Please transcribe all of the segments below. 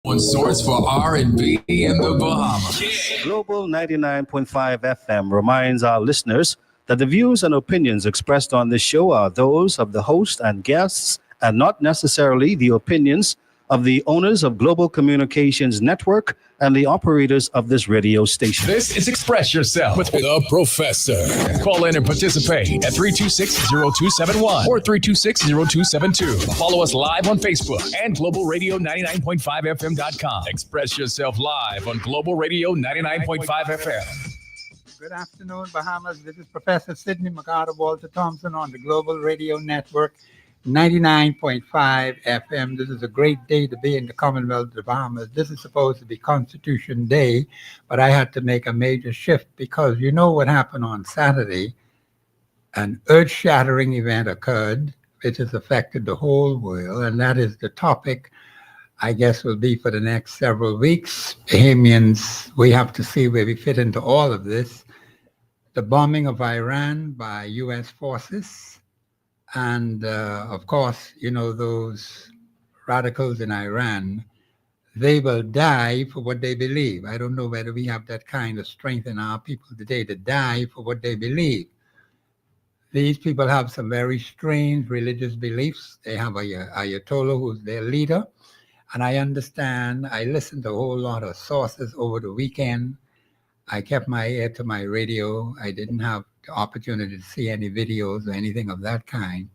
One source for R&B in the Bahamas. Global 99.5 FM reminds our listeners that the views and opinions expressed on this show are those of the host and guests and not necessarily the opinions of the owners of Global Communications Network and the operators of this radio station. This is Express Yourself with the Professor. Call in and participate at 326-0271 or 326-0272. Follow us live on Facebook and globalradio99.5fm.com. Express Yourself live on Global Radio 99.5 FM. Good afternoon, Bahamas. This is Professor Sidney Walter Thompson on the Global Radio Network 99.5 FM. This is a great day to be in the Commonwealth of the Bahamas. This is supposed to be Constitution Day, but I had to make a major shift because you know what happened on Saturday? An earth-shattering event occurred which has affected the whole world, and that is the topic, I guess, will be for the next several weeks. Bahamians, we have to see where we fit into all of this. The bombing of Iran by U.S. forces. And, of course, you know, those radicals in Iran, they will die for what they believe. I don't know whether we have that kind of strength in our people today to die for what they believe. These people have some very strange religious beliefs. They have a Ayatollah who's their leader. And I understand, I listened to a whole lot of sources over the weekend. I kept my ear to my radio. I didn't have the opportunity to see any videos or anything of that kind,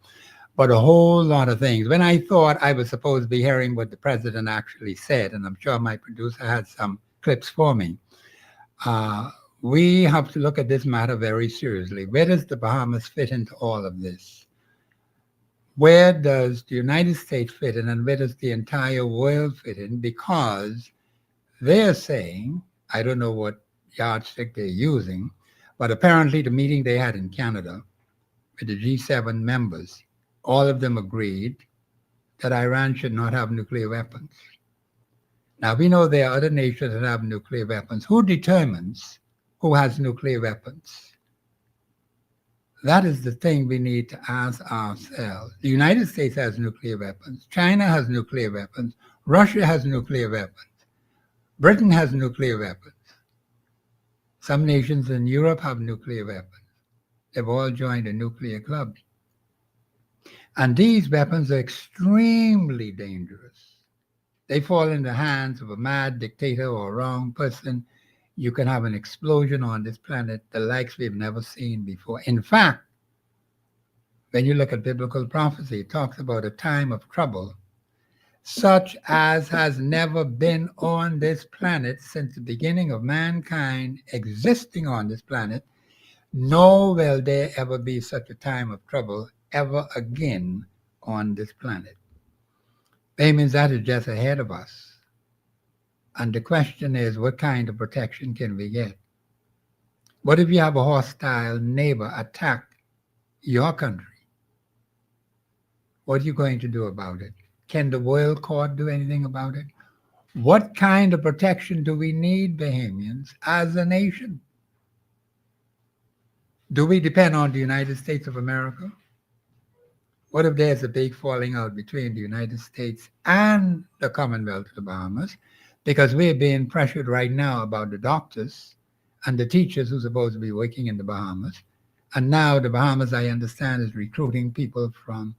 but a whole lot of things. When I thought I was supposed to be hearing what the president actually said, and I'm sure my producer had some clips for me, we have to look at this matter very seriously. Where does the Bahamas fit into all of this? Where does the United States fit in, and where does the entire world fit in? Because they're saying, I don't know what yardstick they're using, but apparently the meeting they had in Canada with the G7 members, all of them agreed that Iran should not have nuclear weapons. Now, we know there are other nations that have nuclear weapons. Who determines who has nuclear weapons? That is the thing we need to ask ourselves. The United States has nuclear weapons. China has nuclear weapons. Russia has nuclear weapons. Britain has nuclear weapons. Some nations in Europe have nuclear weapons. They've all joined a nuclear club. And these weapons are extremely dangerous. They fall in the hands of a mad dictator or a wrong person. You can have an explosion on this planet, the likes we've never seen before. In fact, when you look at biblical prophecy, it talks about a time of trouble such as has never been on this planet since the beginning of mankind existing on this planet, nor will there ever be such a time of trouble ever again on this planet. That means that is just ahead of us. And the question is, what kind of protection can we get? What if you have a hostile neighbor attack your country? What are you going to do about it? Can the World Court do anything about it? What kind of protection do we need, Bahamians, as a nation? Do we depend on the United States of America? What if there's a big falling out between the United States and the Commonwealth of the Bahamas? Because we're being pressured right now about the doctors and the teachers who are supposed to be working in the Bahamas. And now the Bahamas, I understand, is recruiting people from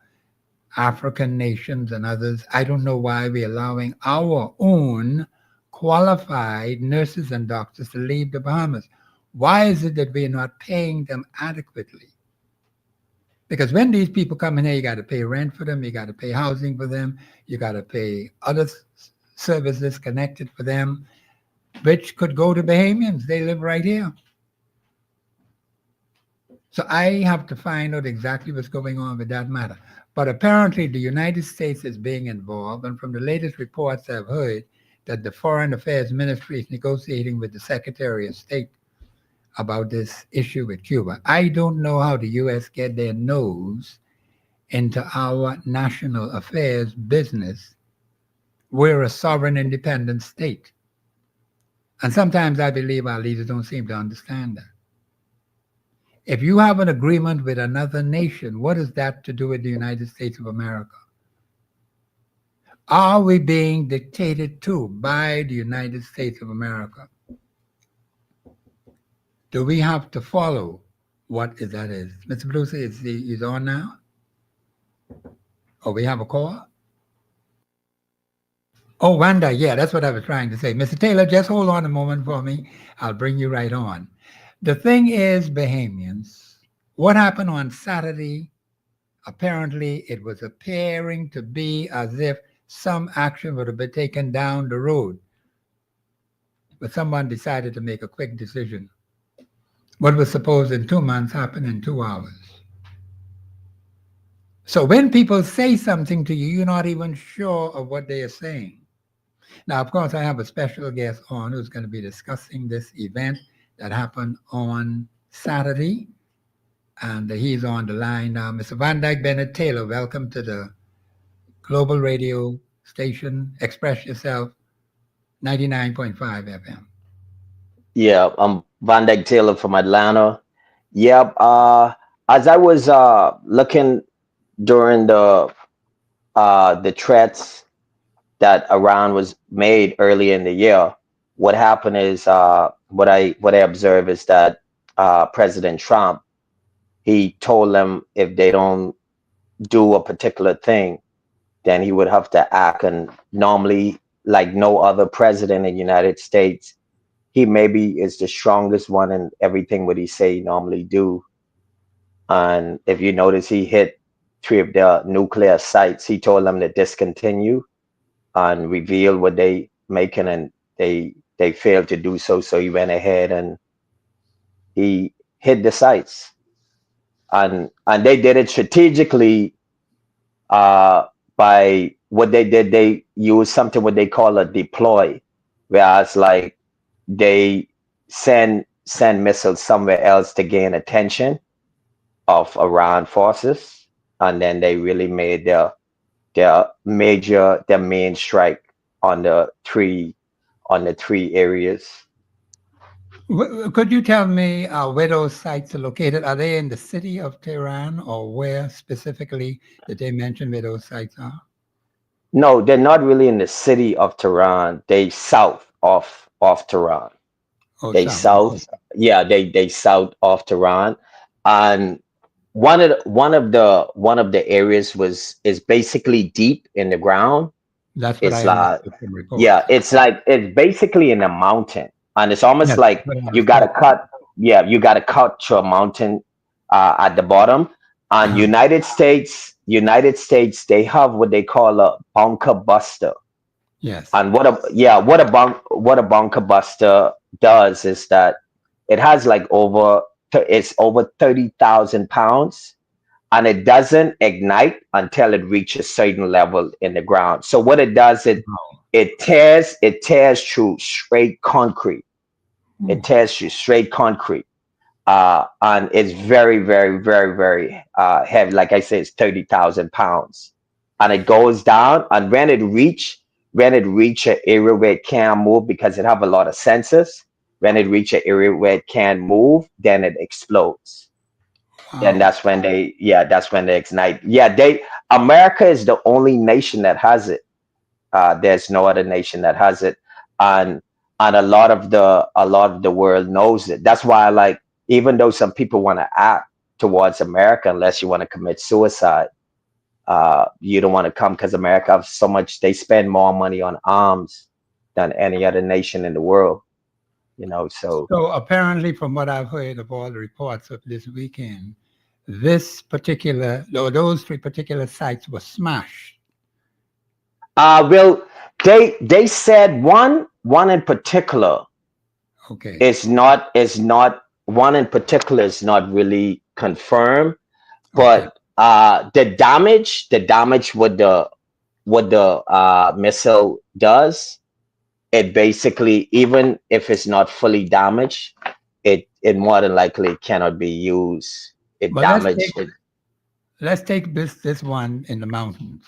African nations and others. I don't know why we're allowing our own qualified nurses and doctors to leave the Bahamas. Why is it that we're not paying them adequately? Because when these people come in here, you got to pay rent for them, you got to pay housing for them, you got to pay other services connected for them, which could go to Bahamians. They live right here. So I have to find out exactly what's going on with that matter. But apparently the United States is being involved, and from the latest reports I've heard that the Foreign Affairs Ministry is negotiating with the Secretary of State about this issue with Cuba. I don't know how the U.S. get their nose into our national affairs business. We're a sovereign independent state. And sometimes I believe our leaders don't seem to understand that. If you have an agreement with another nation, what is that to do with the United States of America? Are we being dictated to by the United States of America? Do we have to follow what that is? Mr. Bruce, is on now? Oh, we have a call? Oh, Wanda, yeah, that's what I was trying to say. Mr. Taylor, just hold on a moment for me. I'll bring you right on. The thing is, Bahamians, what happened on Saturday, apparently it was appearing to be as if some action would have been taken down the road. But someone decided to make a quick decision. What was supposed in 2 months happened in 2 hours. So when people say something to you, you're not even sure of what they are saying. Now, of course, I have a special guest on who's going to be discussing this event that happened on Saturday. And he's on the line now. Mr. Van Dyke Bennett Taylor, welcome to the Global Radio Station. Express yourself, 99.5 FM. Yeah, I'm Van Dyke Taylor from Atlanta. Yep. As I was looking during the threats that Iran was made early in the year, what happened is what I observed is that President Trump, he told them if they don't do a particular thing, then he would have to act. And normally, like no other president in the United States, he maybe is the strongest one in everything what he say he normally do. And if you notice, he hit 3 of their nuclear sites. He told them to discontinue and reveal what they making, and they failed to do so. So he went ahead and he hit the sites, and they did it strategically. By what they did, they used something what they call a deploy, whereas like they send missiles somewhere else to gain attention of Iran forces, and then they really made their main strike on the three areas. Could you tell me where those sites are located? Are they in the city of Tehran, or where specifically did they mention where those sites are? No, they're not really in the city of Tehran. They south of Tehran. Oh, They south. Yeah, they south of Tehran. And one of the areas is basically deep in the ground. That's what It's I like, understood from reports. yeah, it's basically in a mountain, and it's almost Yes, like but I you gotta understand. cut. Yeah, you gotta cut to a mountain at the bottom. And United States, they have what they call a bunker buster. Yes. And what a bunker buster does is that it has like it's over 30,000 pounds, and it doesn't ignite until it reaches a certain level in the ground. So what it does, it tears through straight concrete. It tears through straight concrete. And it's very, very, very, very heavy. Like I said, it's 30,000 pounds, and it goes down. And when it reach an area where it can't move, because it have a lot of sensors, when it reach an area where it can't move, then it explodes. Then that's when they ignite. Yeah, America is the only nation that has it. There's no other nation that has it, and a lot of the world knows it. That's why, like, even though some people want to act towards America, unless you want to commit suicide, you don't want to come, because America have so much. They spend more money on arms than any other nation in the world. So apparently, from what I've heard of all the reports of this weekend, those 3 particular sites were smashed. well, they said one in particular. Okay. Is not one in particular is not really confirmed, but the damage what the missile does, it basically, even if it's not fully damaged, it more than likely cannot be used. Let's take this one in the mountains.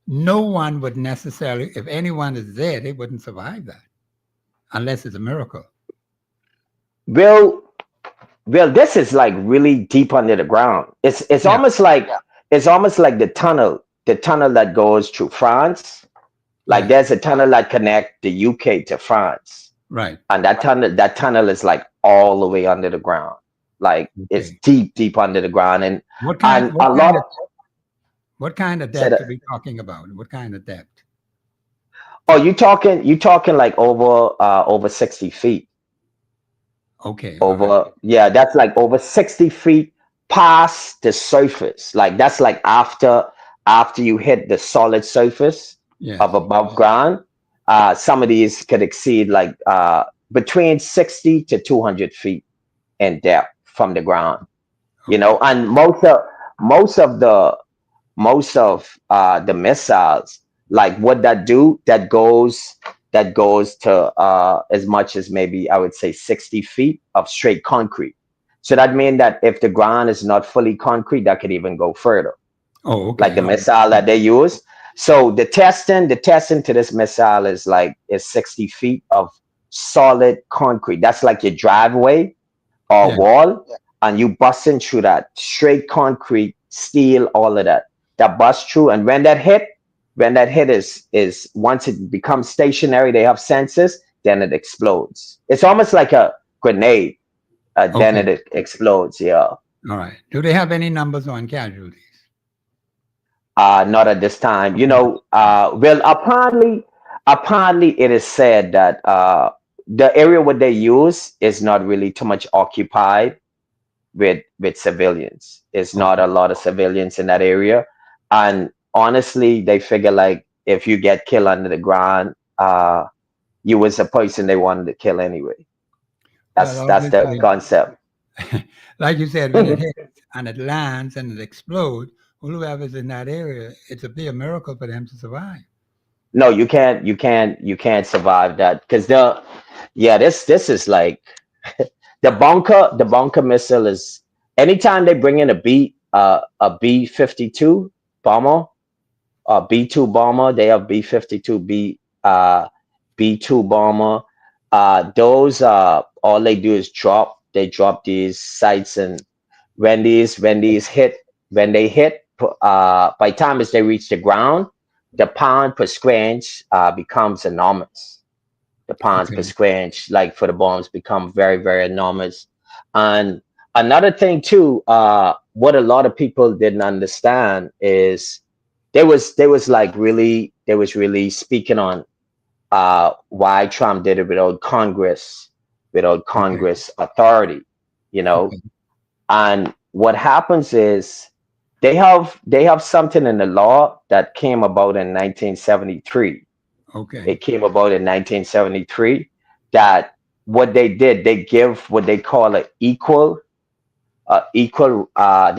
No one would necessarily, if anyone is there, they wouldn't survive that unless it's a miracle. Well, this is like really deep under the ground. It's almost like the tunnel the tunnel that goes through France. Like there's a tunnel that connect the UK to France. Right. And that tunnel is like all the way under the ground. Like it's deep under the ground. And what kind of Say depth that. are we talking about? What kind of depth? Oh, you talking like over 60 feet. Okay. Yeah, that's like over 60 feet past the surface. Like that's like after you hit the solid surface Yes. of above ground. Some of these could exceed like between 60 to 200 feet in depth from the ground. You know, and most of the missiles, like what that do, that goes to as much as maybe I would say 60 feet of straight concrete. So that means that if the ground is not fully concrete, that could even go further. Oh, okay. Like the missile that they use. So the testing to this missile is 60 feet of solid concrete. That's like your driveway or wall, and you busting through that straight concrete, steel, all of that bust through. And when that hit is once it becomes stationary, they have sensors, then it explodes. It's almost like a grenade. Then it explodes. Yeah. All right. Do they have any numbers on casualties? Not at this time. You know, well, apparently it is said that the area what they use is not really too much occupied with civilians. It's not a lot of civilians in that area. And honestly, they figure like if you get killed under the ground, you was a person they wanted to kill anyway. That's the concept. Like you said, when it hits and it lands and it explodes, whoever's in that area, it'll be a miracle for them to survive. No, you can't survive that because this is like the bunker missile is anytime they bring in a B-52 bomber, B-2 bomber, they have B-52 B-2 bomber. Those all they do is drop these sites, and when they hit, by the time as they reach the ground, the pound per square inch becomes enormous. The pounds per square inch, like for the bombs, become very, very enormous. And another thing too, what a lot of people didn't understand is there was really speaking on why Trump did it without Congress authority, you know. And what happens is they have something in the law that came about in 1973. It came about in 1973 that what they did, they give what they call they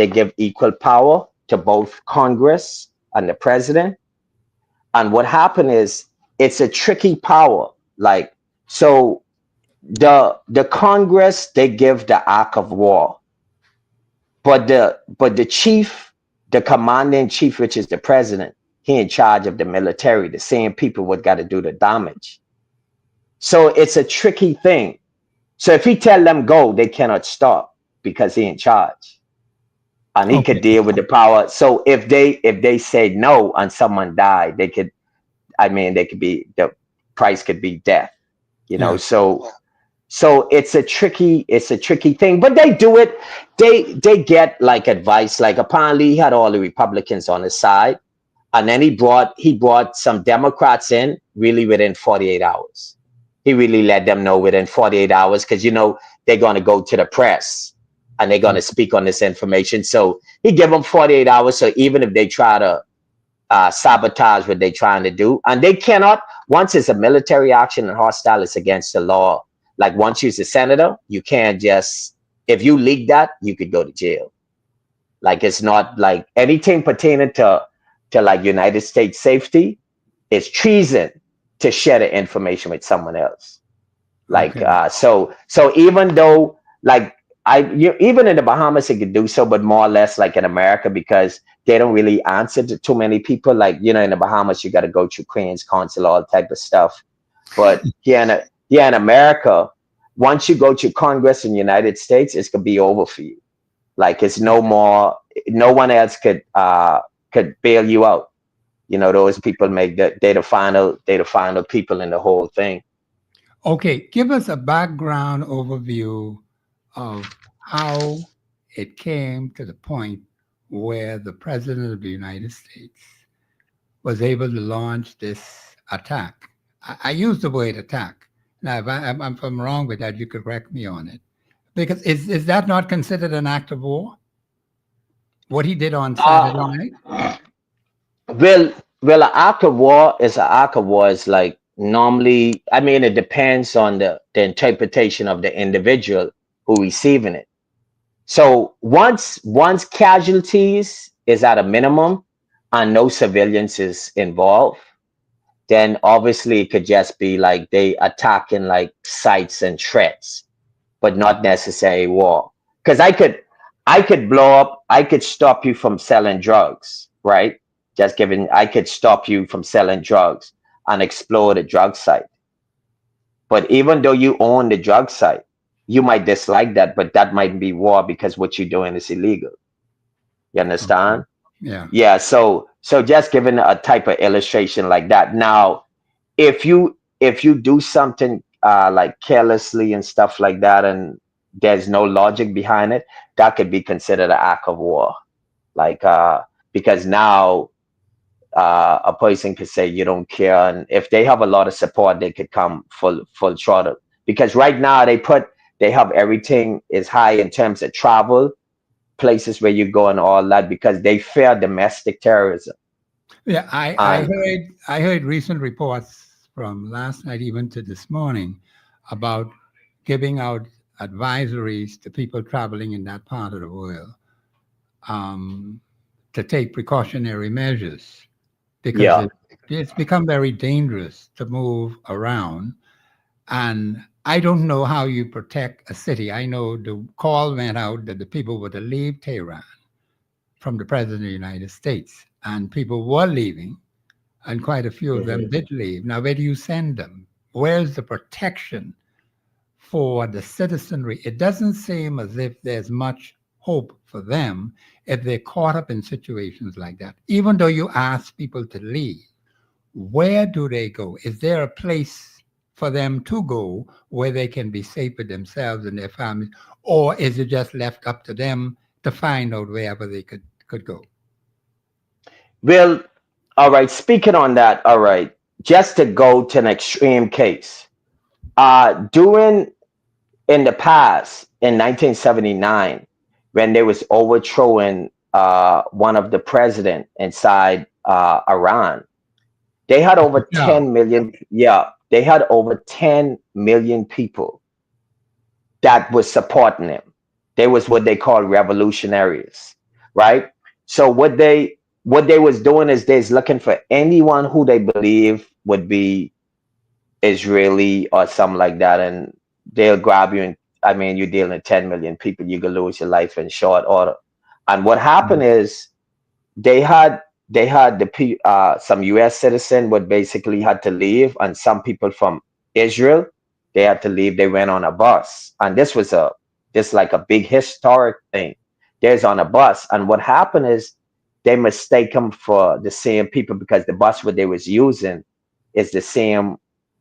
give equal power to both Congress and the president. And what happened is it's a tricky power. Like, so the Congress, they give the act of war, but the chief, the commander in chief, which is the president, he in charge of the military, the same people what got to do the damage. So it's a tricky thing. So if he tell them go, they cannot stop because he in charge, and he could deal with the power. So if they say no and someone died, they could be, the price could be death, you know. So it's a tricky thing, but they do it. They get like advice. Like apparently he had all the Republicans on his side, and then he brought some Democrats in really within 48 hours. He really let them know within 48 hours because you know they're going to go to the press and they're going to speak on this information. So he gave them 48 hours. So even if they try to sabotage what they're trying to do, and they cannot, once it's a military action and hostile, it's against the law. Like once you're a senator, you can't just, if you leak that, you could go to jail. Like it's not like anything pertaining to like United States safety, it's treason to share the information with someone else. Like so even though like even in the Bahamas it could do so, but more or less like in America, because they don't really answer to too many people. Like, you know, in the Bahamas you got to go through Queen's Consul, all type of stuff. But in America, once you go to Congress in the United States, it's gonna be over for you. Like it's no more. No one else could bail you out. You know, those people make they're the final people in the whole thing. Okay, give us a background overview of how it came to the point where the President of the United States was able to launch this attack. I use the word attack. Now, if I'm wrong with that, you could correct me on it. Because is that not considered an act of war? What he did on Saturday Uh, night? well, an act of war is an act of war. Is like normally, I mean, it depends on the interpretation of the individual who receiving it. So once casualties is at a minimum and no civilians is involved, then obviously it could just be like they attacking like sites and threats, but not necessarily war. Because I could blow up, I could stop you from selling drugs, right? Just giving, I could stop you from selling drugs and explode a drug site. But even though you own the drug site, you might dislike that, but that might be war because what you're doing is illegal. You Okay. understand? Yeah. Yeah. So just giving a type of illustration like that. Now, if you do something like carelessly and stuff like that, and there's no logic behind it, that could be considered an act of war. Like because now a person could say you don't care, and if they have a lot of support, they could come full throttle. Because right now they have everything is high in terms of travel, places where you go and all that, because they fear domestic terrorism. Yeah, And I heard recent reports from last night even to this morning about giving out advisories to people traveling in that part of the world um, to take precautionary measures because yeah, it's become very dangerous to move around. And I don't know how you protect a city. I know the call went out that the people were to leave Tehran from the President of the United States, and people were leaving, and quite a few of them mhm. did leave. Now, where do you send them? Where's the protection for the citizenry? It doesn't seem as if there's much hope for them if they're caught up in situations like that. Even though you ask people to leave, where do they go? Is there a place for them to go where they can be safe with themselves and their families? Or is it just left up to them to find out wherever they could go? Well, all right. Speaking on that, all right. Just to go to an extreme case, during in the past in 1979, when they was overthrowing one of the president inside Iran, they had over Yeah. 10 million. Yeah, they had over 10 million people that was supporting him. They was what they call revolutionaries, right? So what they was doing is they's looking for anyone who they believe would be Israeli or something like that, and they'll grab you. And I mean, you're dealing with 10 million people, you could lose your life in short order. And what happened is they had some U.S. citizen would basically had to leave, and some people from Israel they had to leave. They went on a bus, and this like a big historic thing. There's on a bus, and what happened is they mistake them for the same people because the bus what they was using is the same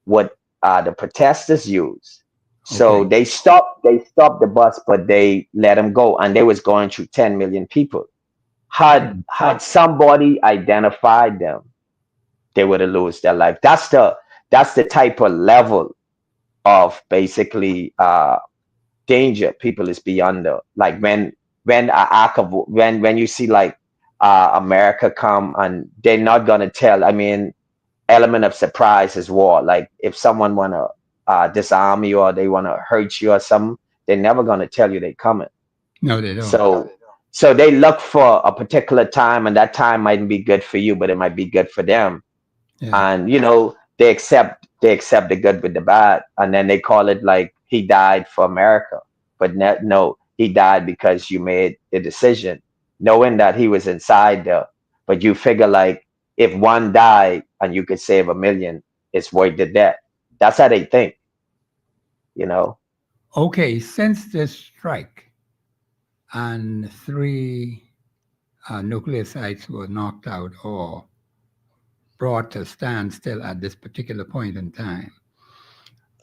what the protesters use. So Okay. they stopped the bus, but they let them go, and they was going through 10 million people. Had somebody identified them, they would have lost their life. That's the type of level of basically danger people is beyond the, like when a act of when you see like America come and they're not gonna tell. I mean, element of surprise is war. Like if someone wanna disarm you or they wanna hurt you or something, they're never gonna tell you they coming. No, they don't. So they look for a particular time, and that time might be good for you, but it might be good for them. Yeah. And they accept the good with the bad, and then they call it like he died for America. But no, he died because you made the decision, knowing that he was inside there. But you figure like if one died and you could save a million, it's worth the death. That's how they think, you know. Okay. Since this strike and three nuclear sites were knocked out or brought to a standstill at this particular point in time.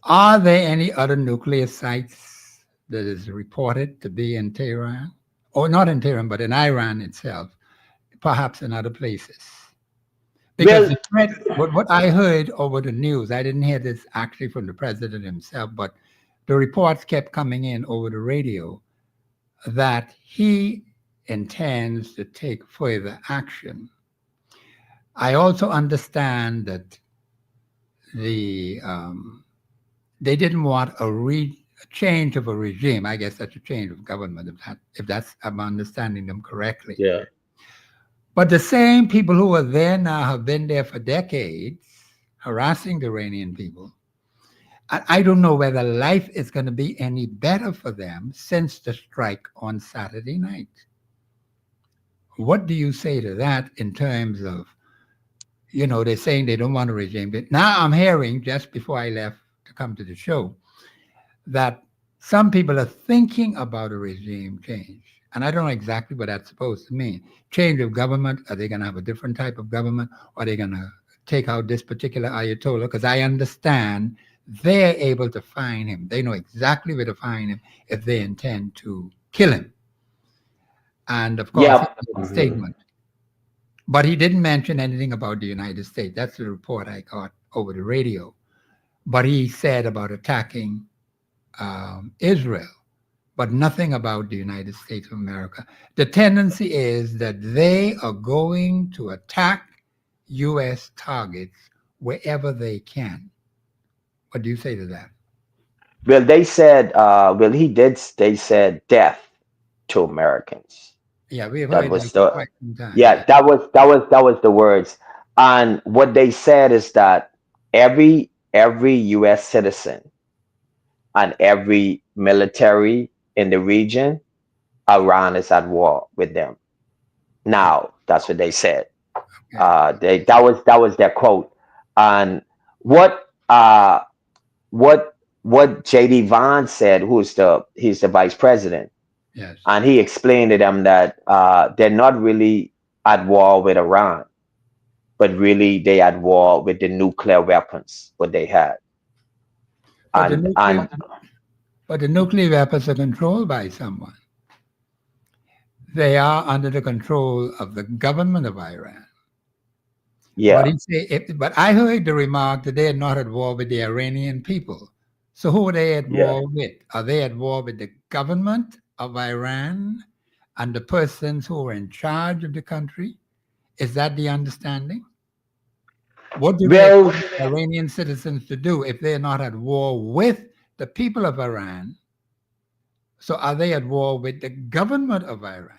Are there any other nuclear sites that is reported to be in Tehran? Or not in Tehran, but in Iran itself, perhaps in other places? Because the threat, what I heard over the news, I didn't hear this actually from the president himself, but the reports kept coming in over the radio that he intends to take further action. I also understand that they didn't want a change of a regime. I guess that's a change of government, if that's I'm understanding them correctly. Yeah. But the same people who are there now have been there for decades, harassing the Iranian people. And I don't know whether life is going to be any better for them since the strike on Saturday night. What do you say to that in terms of, they're saying they don't want a regime. But now I'm hearing, just before I left to come to the show, that some people are thinking about a regime change. And I don't know exactly what that's supposed to mean. Change of government. Are they going to have a different type of government? Or are they going to take out this particular Ayatollah? Because I understand they're able to find him. They know exactly where to find him if they intend to kill him. And of course, he made a statement. But he didn't mention anything about the United States. That's the report I got over the radio. But he said about attacking Israel, but nothing about the United States of America. The tendency is that they are going to attack U.S. targets wherever they can. What do you say to that? Well, they said, they said death to Americans. Yeah, we have That heard was that for quite some time. Yeah, that was the words. And what they said is that every U.S. citizen and every military in the region, Iran is at war with them. Now, that's what they said. Okay. That was their quote. And what J.D. Vance said, he's the vice president. Yes. And he explained to them that they're not really at war with Iran, but really they at war with the nuclear weapons what they had. But the nuclear weapons are controlled by someone. They are under the control of the government of Iran. Yeah. But I heard the remark that they are not at war with the Iranian people. So who are they at war with? Are they at war with the government of Iran and the persons who are in charge of the country? Is that the understanding? What do they expect Iranian citizens to do if they're not at war with the people of Iran? So are they at war with the government of Iran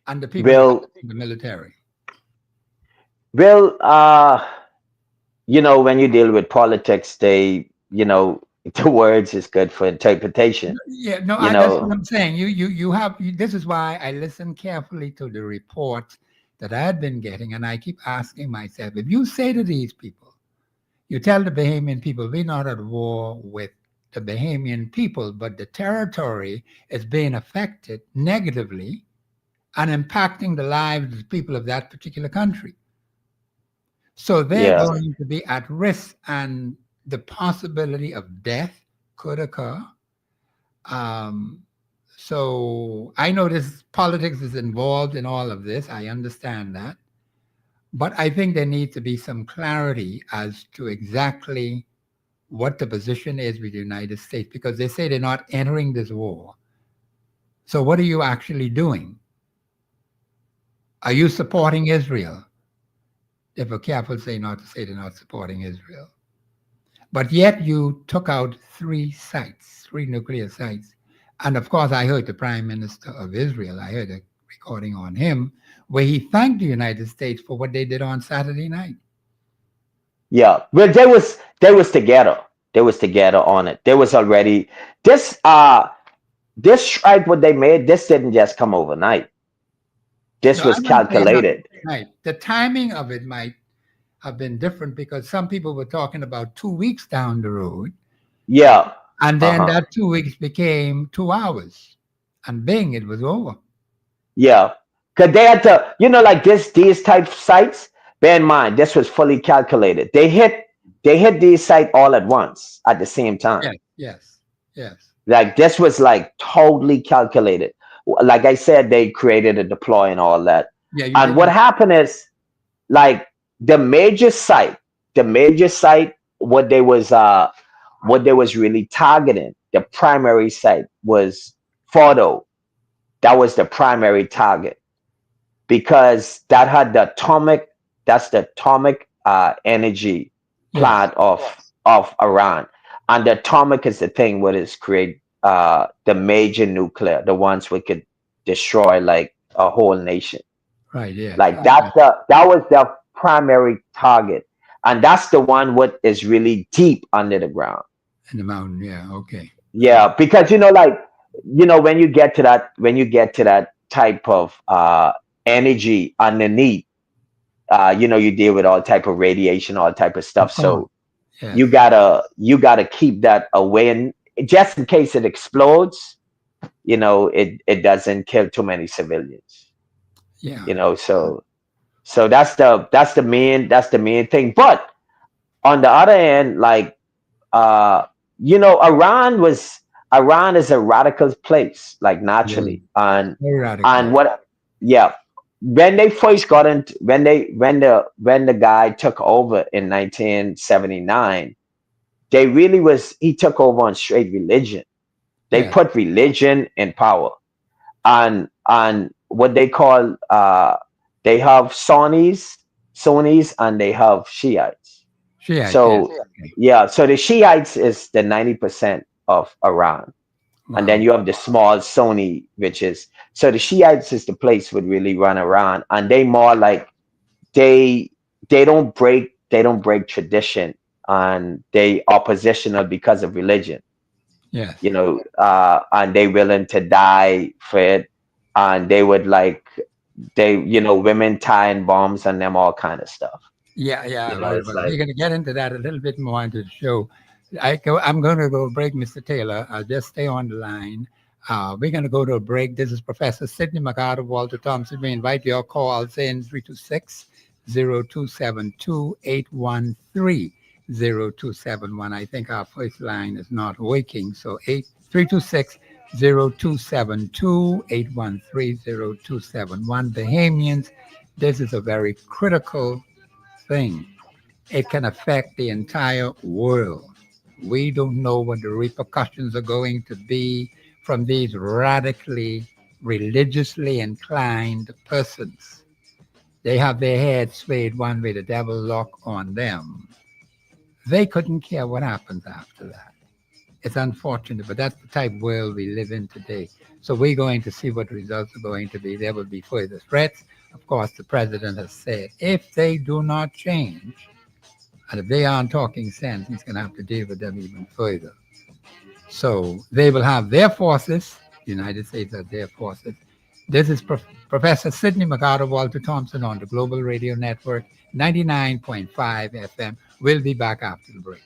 and the people in the military? Well, when you deal with politics, the words is good for interpretation. Yeah, no, that's what I'm saying. You have this is why I listen carefully to the reports that I had been getting, and I keep asking myself, if you say to these people, you tell the Bahamian people, we're not at war with the Bahamian people, but the territory is being affected negatively and impacting the lives of the people of that particular country. So they're going to be at risk, and the possibility of death could occur. So I know this politics is involved in all of this. I understand that. But I think there needs to be some clarity as to exactly what the position is with the United States, because they say they're not entering this war. So what are you actually doing? Are you supporting Israel? If we're careful, say not to say they're not supporting Israel. But yet you took out 3 nuclear sites. And of course, I heard the Prime Minister of Israel, I heard a recording on him where he thanked the United States for what they did on Saturday night. Yeah, well, they was together. They was together on it. There was already this strike what they made. This didn't just come overnight. This was calculated. Right. The timing of it might have been different because some people were talking about 2 weeks down the road. Yeah. And then that 2 weeks became 2 hours. And bing, it was over. Yeah. Because they had to, like these type sites, Bear in mind, this was fully calculated. They hit these sites all at once at the same time. Yes, yes, yes. Like this was like totally calculated. Like I said, they created a deploy and all that. Yeah, you And did. what happened is like the major site, what they was really targeting, the primary site was Fordo. That was the primary target because that's the atomic energy Yes, plant of Iran. And the atomic is the thing what is create the major nuclear, the ones we could destroy like a whole nation. right, yes. Like that was the primary target. And that's the one what is really deep under the ground. In the mountain, yeah, okay. Yeah, because like when you get to that type of energy underneath, you deal with all type of radiation, all type of Of stuff. course, So yes. you gotta keep that away, and just in case it explodes, it doesn't kill too many civilians. Yeah, So that's the main thing. But on the other hand, like Iran is a radical place, like very, naturally, very radical. and what, yeah, when they first got into when the guy took over in 1979, he took over on straight religion. They Yes, put religion in power, and what they call they have Sunnis, and they have Shiites. Shiite, yes. So Okay. yeah, so the Shiites is the 90% of Iran, and then Wow. you have the small Sunni, which is, so the Shiites is the place would really run around, and they more like they they don't break tradition, and they oppositional because of religion, Yes. and they willing to die for it, and they would like women tying bombs and them all kind of stuff. Yeah, yeah. Well, It's we're like, going to get into that a little bit more into the show. I'm going to go break, Mr. Taylor. Just stay on the line. We're going to go to a break. This is Professor Sidney McArdle, Walter Thompson. We invite your calls in 326-0272-813-0271. I think our first line is not working. So 326-0272-813-0271. Bahamians, this is a very critical thing. It can affect the entire world. We don't know what the repercussions are going to be from these radically religiously inclined persons. They have their heads swayed one way, the devil lock on them. They couldn't care what happens after that. It's unfortunate, but that's the type of world we live in today. So we're going to see what the results are going to be. There will be further threats. Of course, the president has said if they do not change, and if they aren't talking sense, he's going to have to deal with them even further. So they will have their forces. The United States has their forces. This is Professor Sidney McArdle, Walter Thompson on the Global Radio Network, 99.5 FM. We'll be back after the break.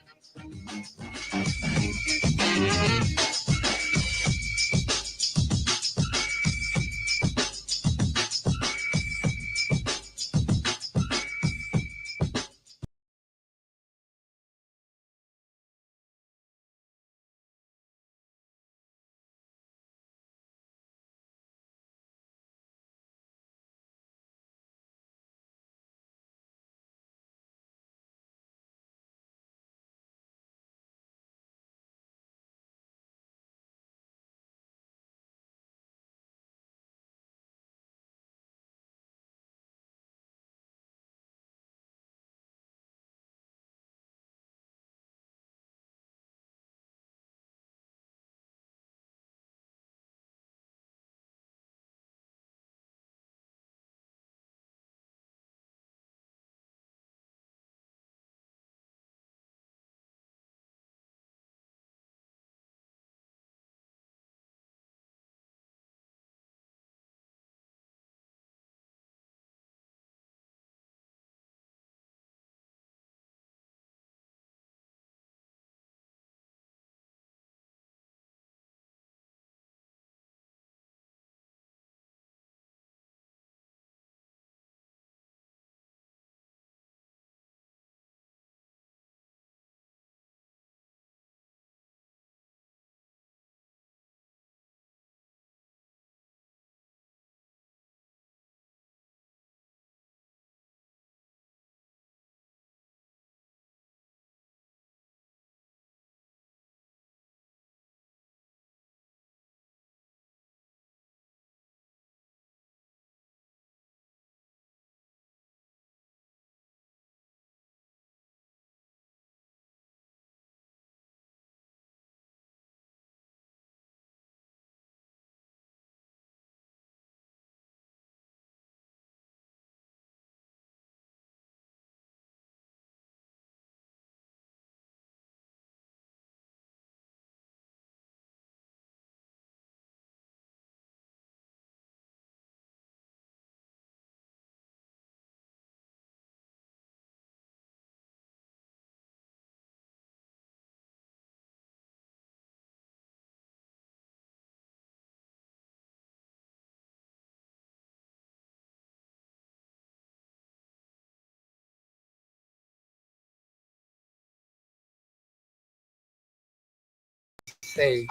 say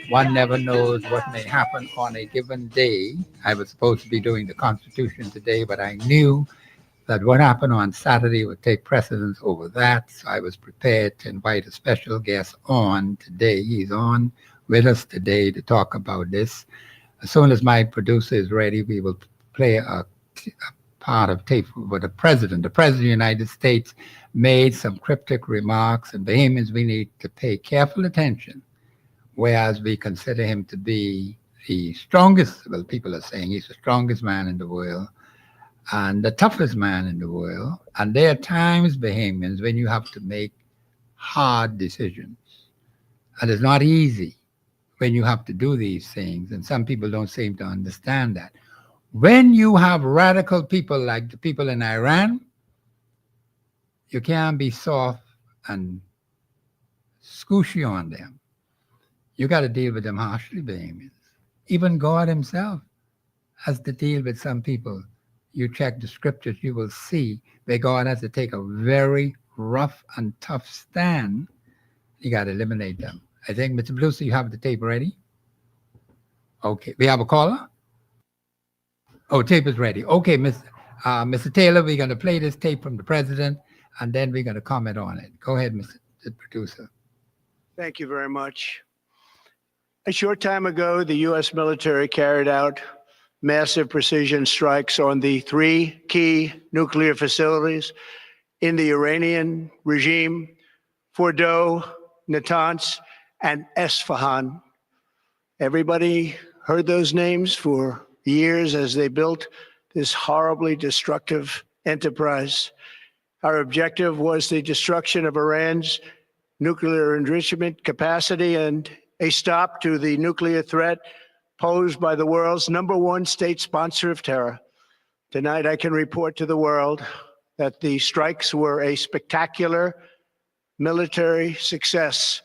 one never knows what may happen on a given day. I was supposed to be doing the Constitution today, but I knew that what happened on Saturday would take precedence over that. So I was prepared to invite a special guest on today. He's on with us today to talk about this. As soon as my producer is ready, we will play a part of tape with the president. The president of the United States made some cryptic remarks, and Bahamians, we need to pay careful attention, whereas we consider him to be the strongest, well, people are saying he's the strongest man in the world and the toughest man in the world. And there are times, Bahamians, when you have to make hard decisions. And it's not easy when you have to do these things. And some people don't seem to understand that. When you have radical people like the people in Iran, you can't be soft and squishy on them. You got to deal with them harshly, Bahamians. Even God himself has to deal with some people. You check the scriptures, you will see that God has to take a very rough and tough stand. You got to eliminate them. I think, Mr. Blues, you have the tape ready? Okay. We have a caller? Oh, tape is ready. Okay, Mr. Taylor, we're going to play this tape from the president, and then we're going to comment on it. Go ahead, Mr. Producer. Thank you very much. A short time ago, the U.S. military carried out massive precision strikes on the 3 key nuclear facilities in the Iranian regime: Fordow, Natanz, and Esfahan. Everybody heard those names for years as they built this horribly destructive enterprise. Our objective was the destruction of Iran's nuclear enrichment capacity and a stop to the nuclear threat posed by the world's #1 state sponsor of terror. Tonight, I can report to the world that the strikes were a spectacular military success.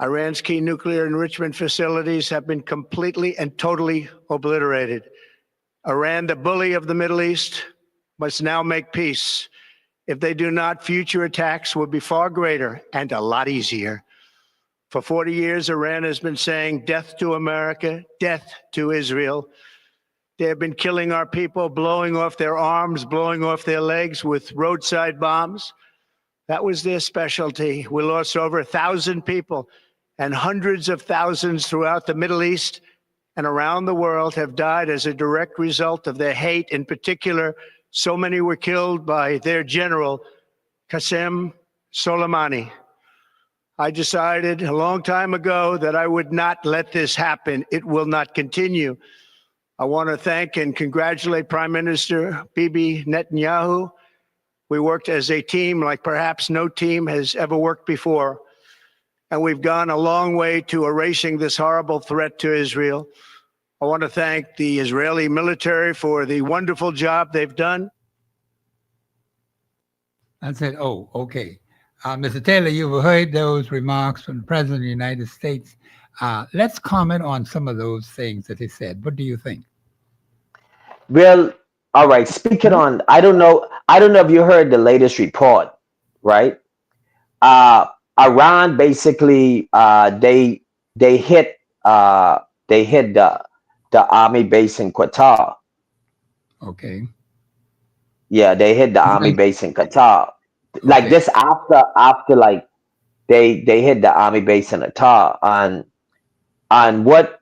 Iran's key nuclear enrichment facilities have been completely and totally obliterated. Iran, the bully of the Middle East, must now make peace. If they do not, future attacks will be far greater and a lot easier. For 40 years, Iran has been saying death to America, death to Israel. They have been killing our people, blowing off their arms, blowing off their legs with roadside bombs. That was their specialty. We lost over 1,000 people, and hundreds of thousands throughout the Middle East and around the world have died as a direct result of their hate. In particular, so many were killed by their general, Qasem Soleimani. I decided a long time ago that I would not let this happen. It will not continue. I want to thank and congratulate Prime Minister Bibi Netanyahu. We worked as a team like perhaps no team has ever worked before. And we've gone a long way to erasing this horrible threat to Israel. I want to thank the Israeli military for the wonderful job they've done. That's it. Oh, okay. Mr. Taylor, you've heard those remarks from the President of the United States. Let's comment on some of those things that he said. What do you think? Well, all right. Speaking on, I don't know if you heard the latest report, right? Iran basically they hit the army base in Qatar. Okay. Yeah, they hit the army base in Qatar. Like Okay. this after like they hit the army base in Qatar, and what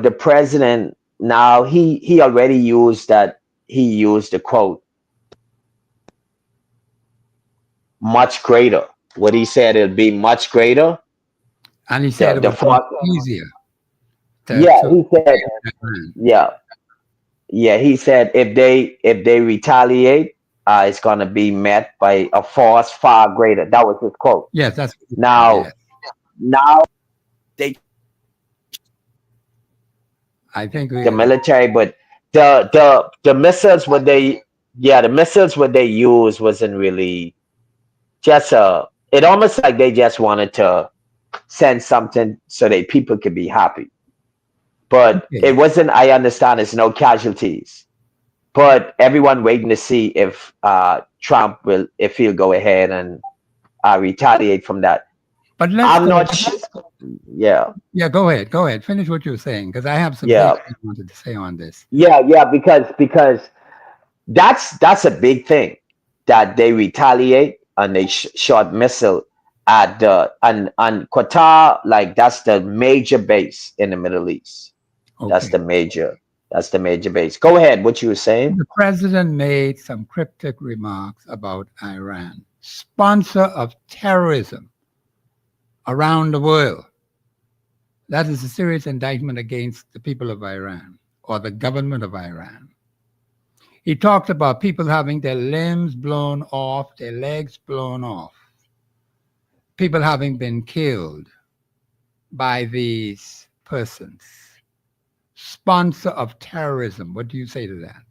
the president now he already used that, he used the quote much greater. What he said, it'll be much greater. And he said The it was much force- easier. Yeah, he said, yeah, he said if they retaliate, it's gonna be met by a force far greater. That was his quote. Yes, that's Now, yes. now they I think the military, but the missiles what they used wasn't really just it almost like they just wanted to send something so that people could be happy. But Okay. it wasn't, I understand there's no casualties. But everyone waiting to see if Trump will, if he'll go ahead and retaliate from that. But let's I'm go not back. sure. yeah, Yeah, go ahead. Go ahead. Finish what you were saying, because I have some yeah, things I wanted to say on this. yeah, because that's a big thing that they retaliate and they shot missile at the and Qatar, like that's the major base in the Middle East. That's Okay. the major that's the major base. Go ahead, what you were saying? The president made some cryptic remarks about Iran, sponsor of terrorism around the world. That is a serious indictment against the people of Iran or the government of Iran. He talked about people having their limbs blown off, their legs blown off, people having been killed by these persons. Sponsor of terrorism. What do you say to that?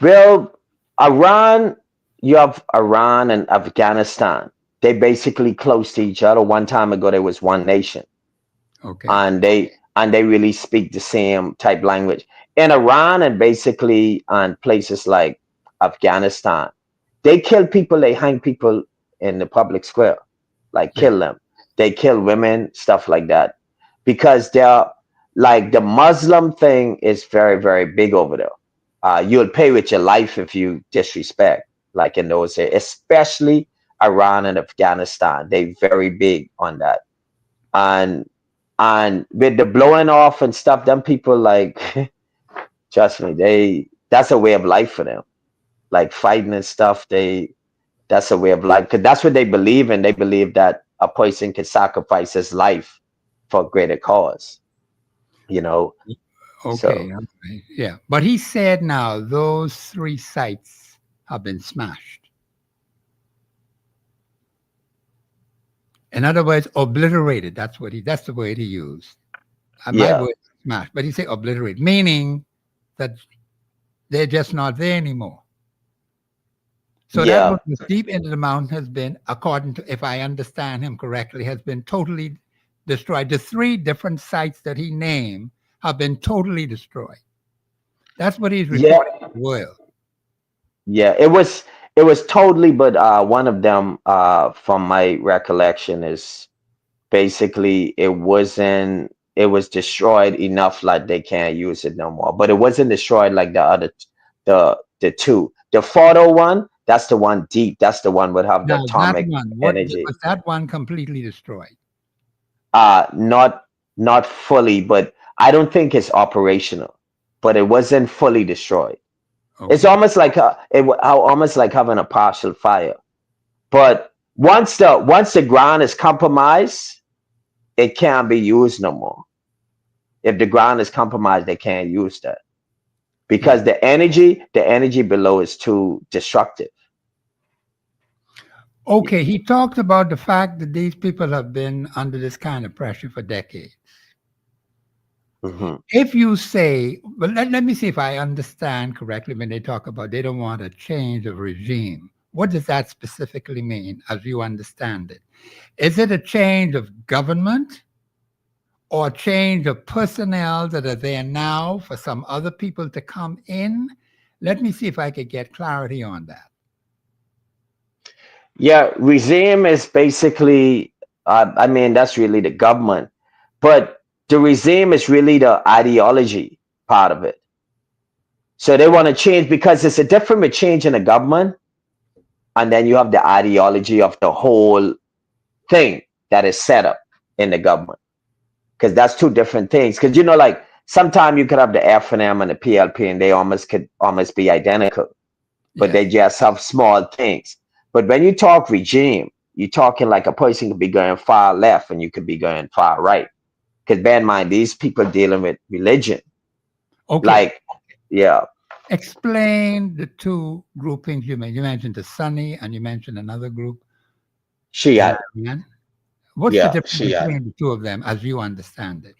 Well, Iran, you have Iran and Afghanistan. They basically close to each other. One time ago, there was one nation, Okay. and they really speak the same type language. In Iran and basically on places like Afghanistan, they kill people. They hang people in the public square, like Yeah. kill them. They kill women, stuff like that, because they're like the Muslim thing is very, very big over there. You'll pay with your life if you disrespect, like in those areas, especially Iran and Afghanistan. They very big on that. And with the blowing off and stuff, them people like trust me, that's a way of life for them. Like fighting and stuff, that's a way of life because that's what they believe in. They believe that a person can sacrifice his life for a greater cause. You know, Okay. so Okay. Yeah. But he said now those 3 sites have been smashed. In other words, obliterated. That's the word he used. My yeah, word is smashed, but he said obliterate, meaning that they're just not there anymore. So that yeah, what was deep into the mountain has been, according to, if I understand him correctly, has been totally destroyed. The 3 different sites that he named have been totally destroyed. That's what he's yeah, reporting to the world. yeah. It was totally, but one of them, from my recollection, is basically it was destroyed enough like they can't use it no more, but it wasn't destroyed like the other the 2. The photo one, that's the one deep, that's the one would have the Now that atomic one, what energy. was that one completely destroyed? Not fully, but I don't think it's operational, but it wasn't fully destroyed. It's Okay. almost like almost like having a partial fire, but once the ground is compromised, it can't be used no more. If the ground is compromised, they can't use that because Yeah. the energy below is too destructive. Okay. He talked about the fact that these people have been under this kind of pressure for decades. Hmm. If you say, well, let me see if I understand correctly when they talk about they don't want a change of regime. What does that specifically mean as you understand it? Is it a change of government or a change of personnel that are there now for some other people to come in? Let me see if I could get clarity on that. Yeah, regime is basically, I mean, that's really the government, but the regime is really the ideology part of it. So they want to change because it's a different with change in the government, and then you have the ideology of the whole thing that is set up in the government. Because that's two different things. Because like sometimes you could have the FNM and the PLP, and they could almost be identical, but they Yes. just have small things. But when you talk regime, you're talking like a person could be going far left and you could be going far right. Because bear in mind, these people dealing with religion. Okay. Like, yeah, Explain the 2 groupings you mentioned. You mentioned the Sunni and you mentioned another group in Shia, Iran. What's the yeah, difference Shia. between the 2 of them as you understand it?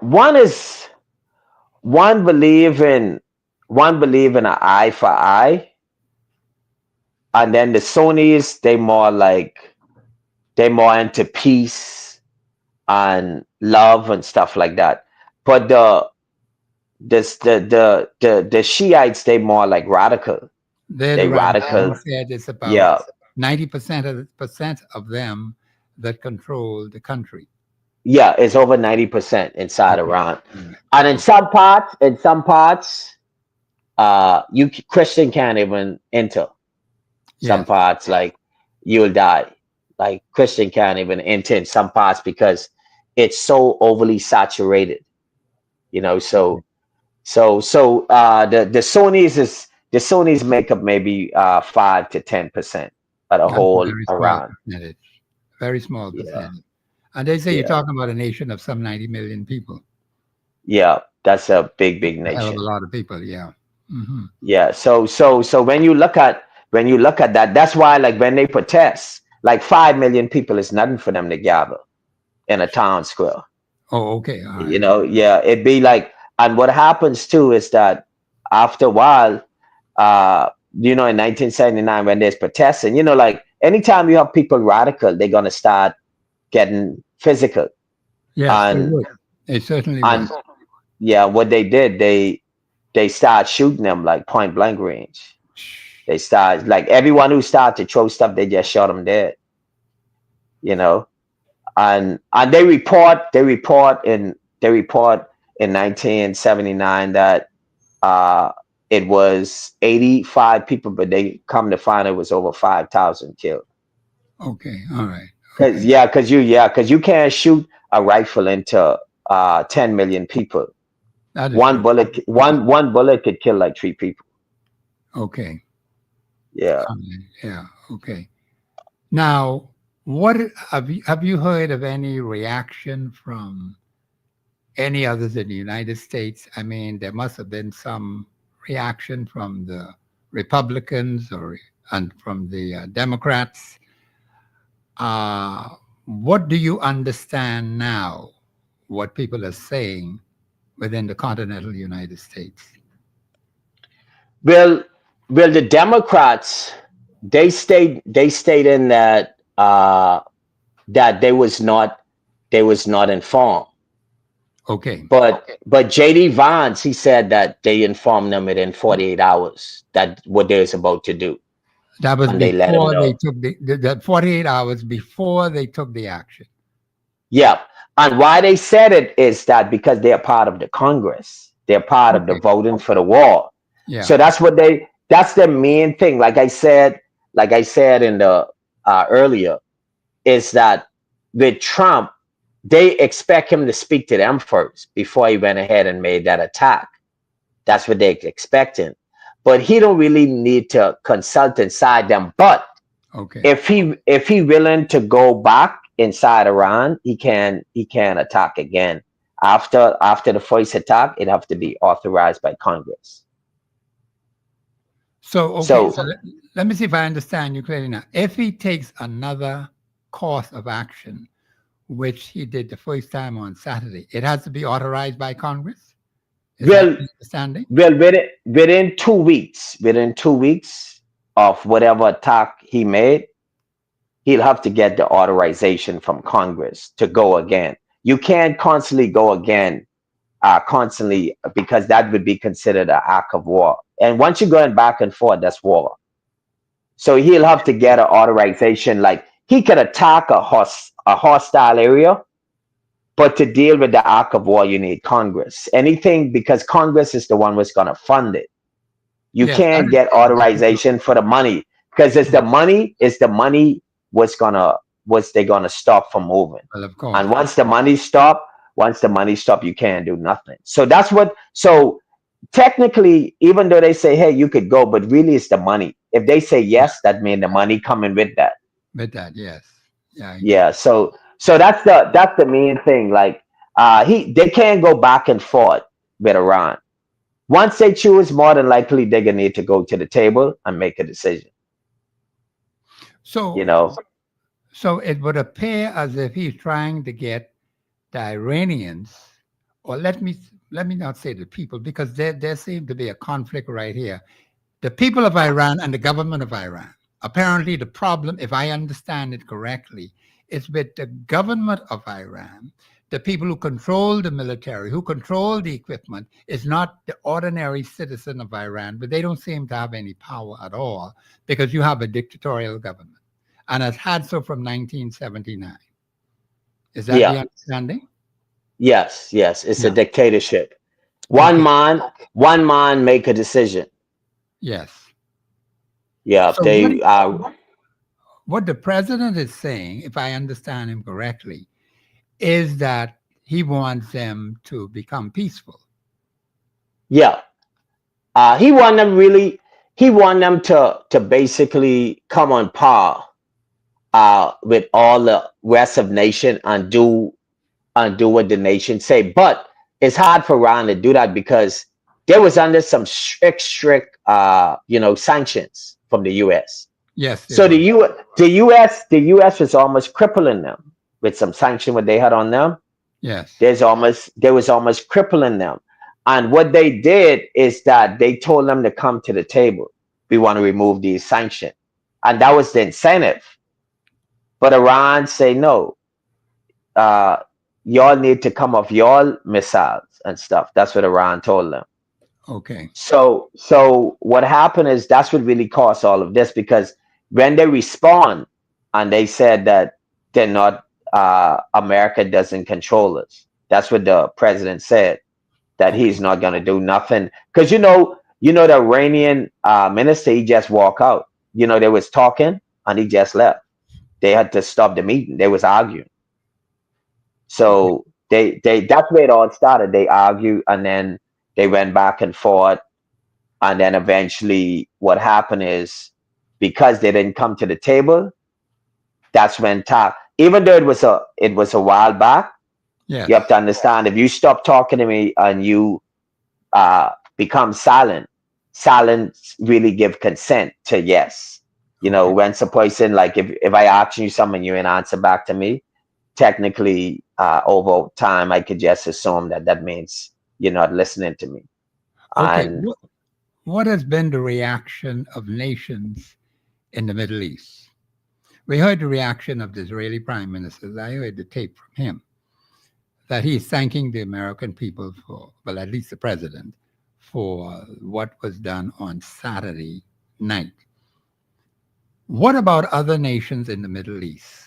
One is one believe in an eye for eye, and then the Sunnis they more into peace and love and stuff like that. But the Shiites, they more like radical. They're the They radical. radical. He said it's about Yeah, 90% of them that control the country. Yeah, it's over 90% inside Okay. Iran. Mm. And in some parts, Christian can't even enter. Some Yes. parts, like, you'll die. Like, Christian can't even enter in some parts because it's so overly saturated. The Sunnis make up maybe 5 to 10% of the That's a whole very small Iran. percentage. Very small Yeah, percentage. And they say you're yeah, talking about a nation of some 90 million people. yeah. That's a big A hell of a nation. lot of people, yeah. Hmm. Yeah. So when you look at that, that's why, like, when they protest, like, 5 million people is nothing for them to gather in a town square. Oh, okay. All right. Yeah, it'd be like, and what happens too is that after a while, in 1979 when there's protesting, like, anytime you have people radical, they're gonna start getting physical. Yes, they And would. They certainly and would. yeah, what they did, they start shooting them like point blank range. They start, like, everyone who started to throw stuff, they just shot them dead. You know, and they report in 1979 that it was 85 people, but they come to find it was over 5,000 killed. Okay. All right. Cause Okay. yeah, cause you can't shoot a rifle into 10 million people. That is One true. bullet, one bullet could kill like 3 people. Okay. Yeah. Yeah. Okay. Now, what have you heard of any reaction from any others in the United States? I mean, there must have been some reaction from the Republicans and from the Democrats. What do you understand now? What people are saying within the continental United States? Well, the Democrats, they stayed in that they was not informed. Okay, But JD Vance, he said that they informed them within 48 hours that what they was about to do, that was and they let him before they know. took that 48 hours before they took the action. Yeah. And why they said it is that because they're part of the Congress. They're part of the Okay, voting for the war. yeah, So that's the main thing. Like I said in the earlier, is that with Trump, they expect him to speak to them first before he went ahead and made that attack. That's what they're expecting. But he don't really need to consult inside them. But okay. if he willing to go back inside Iran, he can attack again. After the first attack, it have to be authorized by Congress. So, okay, So so let me see if I understand you clearly now. If he takes another course of action, which he did the first time on Saturday, it has to be authorized by Congress? Is that well, the understanding? within 2 weeks of whatever attack he made, he'll have to get the authorization from Congress to go again. You can't constantly go again, constantly, because that would be considered an act of war. And once you're going back and forth, that's war. So he'll have to get an authorization. Like, he could attack a hostile area, but to deal with the act of war, you need Congress. Anything, because Congress is the one who's going to fund it. You Yes, that can't is get true. That is true. authorization for the money, because it's the money what's they gonna stop from moving. Well, of course. And once the money stop, you can't do nothing. So that's what. So technically, even though they say, hey, you could go, but really it's the money. If they say Yeah, yes, that means the money coming with that. with that, yes. Yeah, I get Yeah. So that's the main thing. Like, they can't go back and forth with Iran. Once they choose, more than likely they're gonna need to go to the table and make a decision. You so know. so it would appear as if he's trying to get the Iranians, or let me not say the people, because there seems to be a conflict right here. The people of Iran and the government of Iran. Apparently, the problem, if I understand it correctly, is with the government of Iran. The people who control the military, who control the equipment, is not the ordinary citizen of Iran, but they don't seem to have any power at all because you have a dictatorial government. and has had so from 1979. Is that Yeah. the understanding? Yes, yes. It's a Yeah. dictatorship. Okay. One man make a decision. Yes. Yeah, So they what the president is saying, if I understand him correctly, is that he wants them to become peaceful. yeah. He want them to basically come on par with all the rest of nation and do what the nation say. But it's hard for Ron to do that because they was under some strict sanctions from the US. Yes, they So were. the US was almost crippling them with some sanction what they had on them. Yes. There was almost crippling them. And what they did is that they told them to come to the table. We want to remove these sanctions. And that was the incentive. But Iran say no. Uh, y'all need to come off y'all missiles and stuff. That's what Iran told them. Okay. So what happened is that's what really caused all of this because when they respond and they said that they're not America doesn't control us. That's what the president said, that Okay. he's not gonna do nothing. Because the Iranian minister, he just walked out. They was talking and he just left. They had to stop the meeting. They was arguing. Okay. So they that's where it all started. They argued and then they went back and forth. And then eventually what happened is because they didn't come to the table, that's when talk. Even though it was a while back, Yes. you have to understand if you stop talking to me and you become silent, silence really give consent to yes. Okay. When a person like if I ask you something you ain't answer back to me, technically over time I could just assume that means you're not listening to me. Okay. And What has been the reaction of nations in the Middle East? We heard the reaction of the Israeli Prime Minister. I heard the tape from him that he's thanking the American people for, well, at least the president, for what was done on Saturday night. What about other nations in the Middle East?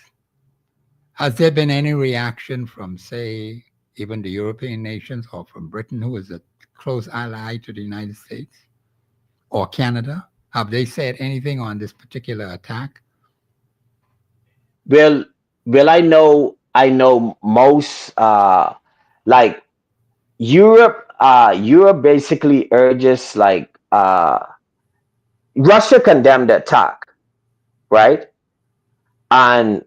Has there been any reaction from, say, even the European nations or from Britain, who is a close ally to the United States, or Canada? Have they said anything on this particular attack? well I know most like Europe basically urges like Russia condemned the attack, right? And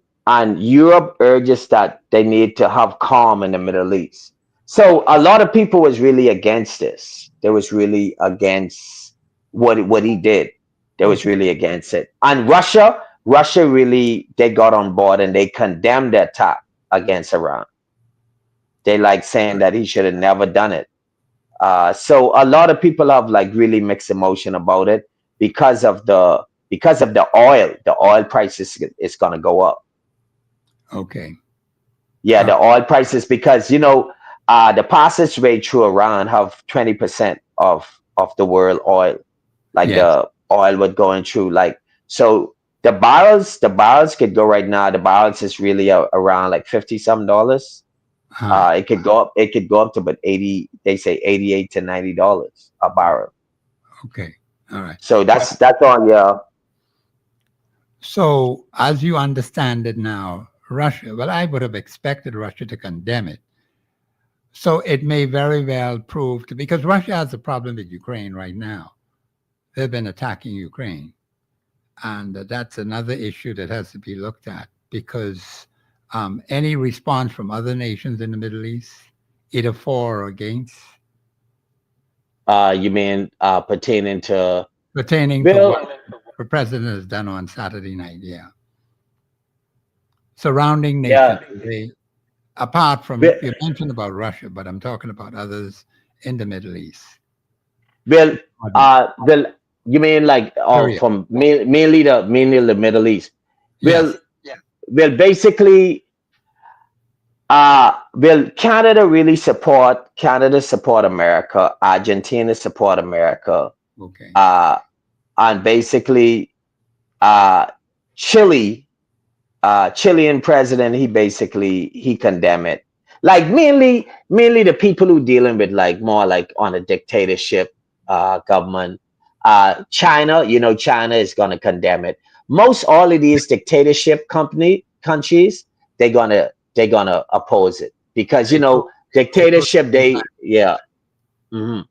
Europe urges that they need to have calm in the Middle East. So a lot of people was really against this. They was really against what he did. They was Okay. really against it. And Russia really they got on board and they condemned the attack against Iran. They like saying that he should have never done it. So a lot of people have like really mixed emotion about it because of the oil. The oil prices is gonna go up. Okay. Yeah, the oil prices because the passageway through Iran have 20% of the world oil. Like Yes. the oil would going through like so the barrels could go right now. The barrels is really around like 50 some dollars. It could go up to about 80, they say 88 to $90 a barrel. Okay. All right. So that's all. Yeah. So, as you understand it now, Russia, well, I would have expected Russia to condemn it. So, it may very well prove to, because Russia has a problem with Ukraine right now. They've been attacking Ukraine. And that's another issue that has to be looked at because any response from other nations in the Middle East, either for or against, You mean pertaining to pertaining to Bill? what the president has done on Saturday night, yeah. Surrounding Yeah. nations, apart from, Bill, you mentioned about Russia, but I'm talking about others in the Middle East. Bill, Pardon. Bill, you mean like Syria. from mainly the Middle East? Well, Yes. well, basically, well, Canada support America, Argentina support America, Okay. and basically, uh, Chile Chilean president, he condemned it. Like mainly the people who dealing with like more like on a dictatorship government. China, China is gonna condemn it. Most all of these dictatorship countries, they're gonna oppose it because dictatorship mhm,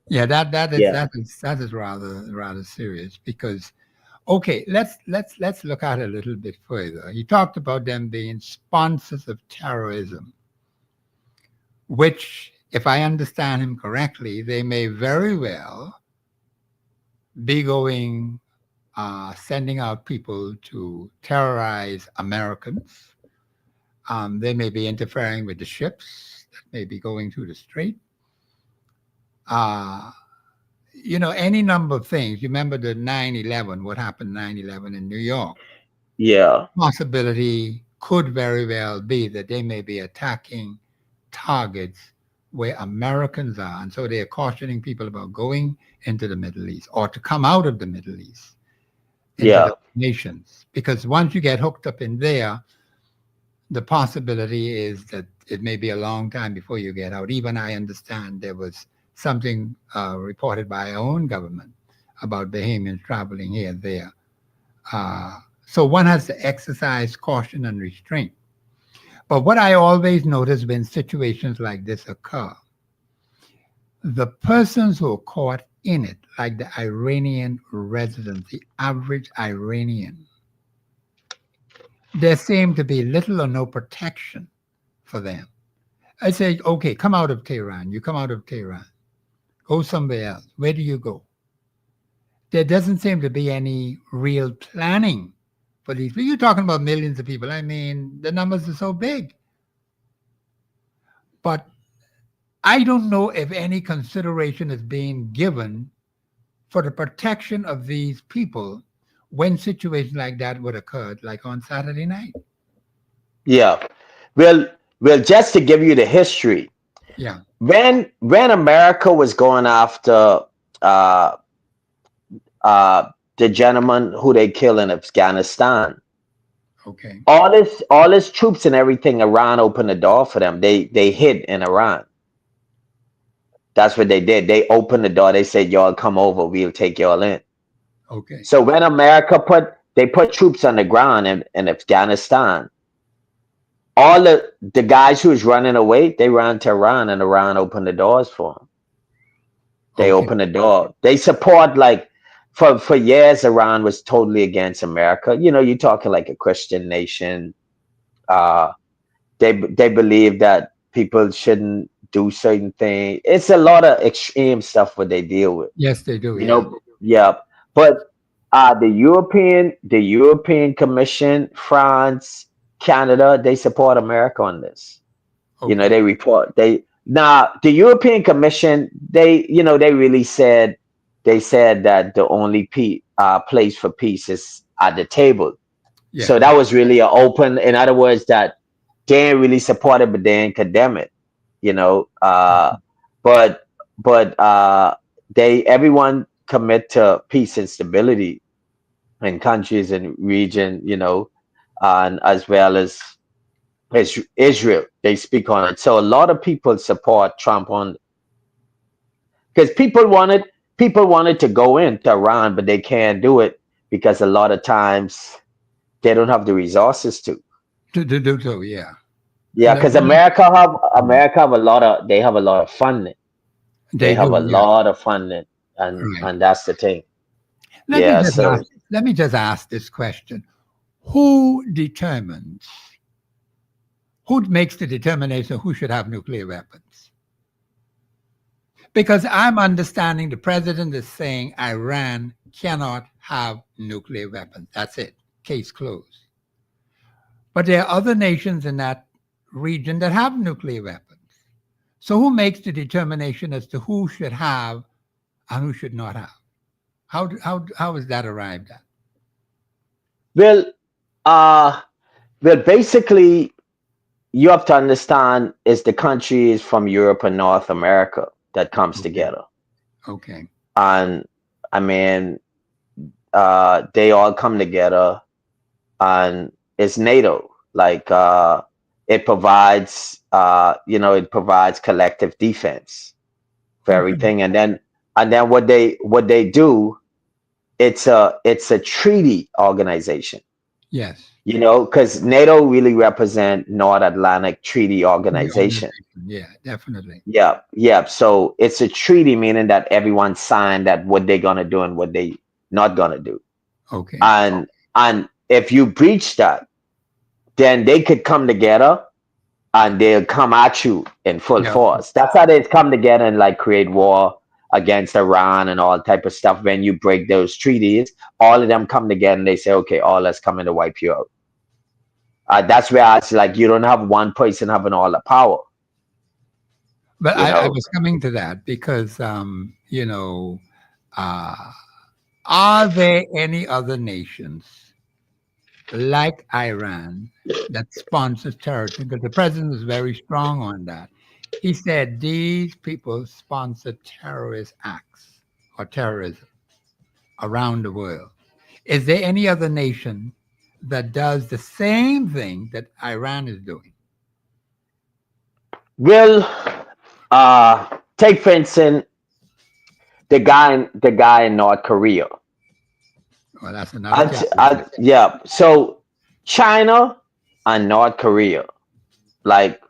Yeah, that is yeah, that is rather serious because okay, let's look at it a little bit further. He talked about them being sponsors of terrorism, which, if I understand him correctly, they may very well be going sending out people to terrorize Americans. They may be interfering with the ships that may be going through the strait. Uh, any number of things. You remember the 9/11, what happened 9/11 in New York? yeah, Possibility could very well be that they may be attacking targets where Americans are. And so they are cautioning people about going into the Middle East or to come out of the Middle East into yeah, the nations. Because once you get hooked up in there, the possibility is that it may be a long time before you get out. Even I understand there was something reported by our own government about Bahamians traveling here and there. So one has to exercise caution and restraint. But what I always notice when situations like this occur, the persons who are caught in it, like the Iranian resident, the average Iranian, there seemed to be little or no protection for them. I say, okay, come out of Tehran. You come out of Tehran. Go somewhere else. Where do you go? There doesn't seem to be any real planning for these. You're talking about millions of people. I mean, the numbers are so big. But I don't know if any consideration is being given for the protection of these people when situations like that would occur, like on Saturday night. yeah. Well, just to give you the history, Yeah. when America was going after uh, the gentleman who they killed in Afghanistan, Okay. all his troops and everything, Iran opened the door for them. They hid in Iran. That's what they did. They opened the door. They said, "Y'all come over. We'll take y'all in." Okay. So when America put troops on the ground in Afghanistan, all the guys who was running away, they ran to Iran, and Iran opened the doors for them. They Okay. opened the door. They support like for years. Iran was totally against America. You're talking like a Christian nation. They believe that people shouldn't do certain things. It's a lot of extreme stuff what they deal with. Yes, they do. Yeah. Yeah. But the European Commission, France, Canada, they support America on this. Okay. They report now the European Commission, they really said that the only place for peace is at the table. Yeah. So that was really an open, in other words, that they ain't really support it, but they ain't condemn it. But everyone commit to peace and stability in countries and region, and as well as Israel, they speak on it. So a lot of people support Trump on, because people wanted to go into Iran, but they can't do it because a lot of times they don't have the resources to. To do so, yeah. Yeah, because America have a lot of funding. They have do, a yeah. lot of funding, and Right. and that's the thing. Let me just ask this question. Who makes the determination of who should have nuclear weapons? Because I'm understanding the president is saying Iran cannot have nuclear weapons. That's it. Case closed. But there are other nations in that region that have nuclear weapons. So who makes the determination as to who should have and who should not have? How is that arrived at? Well, basically, you have to understand is the countries from Europe and North America that comes together. Okay. And I mean, they all come together, and is NATO. Like it provides it provides collective defense for Okay. everything. And then what they do, it's a treaty organization. Yes. Because NATO really represent North Atlantic Treaty The Organization. organization. Yeah, definitely. Yeah, yeah. So it's a treaty, meaning that everyone signed that what they're gonna do and what they not gonna do. Okay. And if you breach that, then they could come together and they'll come at you in full Yeah. force. That's how they come together and like create war against Iran and all type of stuff. When you break those treaties, all of them come together and they say, okay, all us coming to wipe you out. That's where it's like you don't have one person having all the power. But You I know, was coming to that because, uh, are there any other nations like Iran that sponsor terrorism? Because the president is very strong on that. He said these people sponsor terrorist acts or terrorism around the world. Is there any other nation that does the same thing that Iran is doing? well, take for instance the guy in North Korea. Well, that's another chapter. Yeah. So China and North Korea, like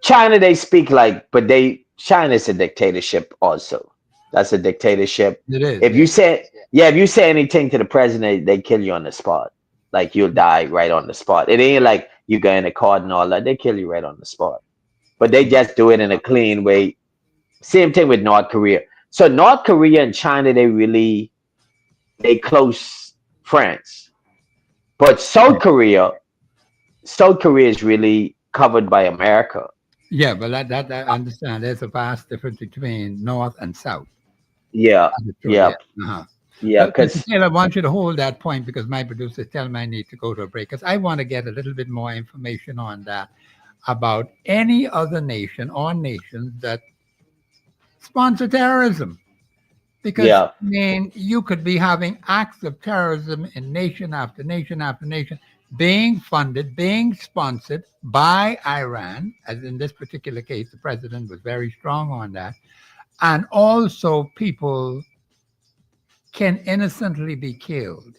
China, they speak like, but China's a dictatorship also. That's a dictatorship. It is, If yeah. you say, yeah, if you say anything to the president, they kill you on the spot. Like you'll die right on the spot. It ain't like you go in a court and all that. They kill you right on the spot. But they just do it in a clean way. Same thing with North Korea. So North Korea and China, they close friends. But South Korea is really covered by America. Yeah, but that I understand. There's a vast difference between North and South. Yeah, That is true, yeah. yeah, Uh-huh. yeah. But Mr. Because Taylor, I want you to hold that point because my producers tell me I need to go to a break because I want to get a little bit more information on that about any other nation or nations that sponsor terrorism. Because, yeah, I mean, you could be having acts of terrorism in nation after nation after nation being funded, being sponsored by Iran, as in this particular case, the president was very strong on that. And also, people can innocently be killed,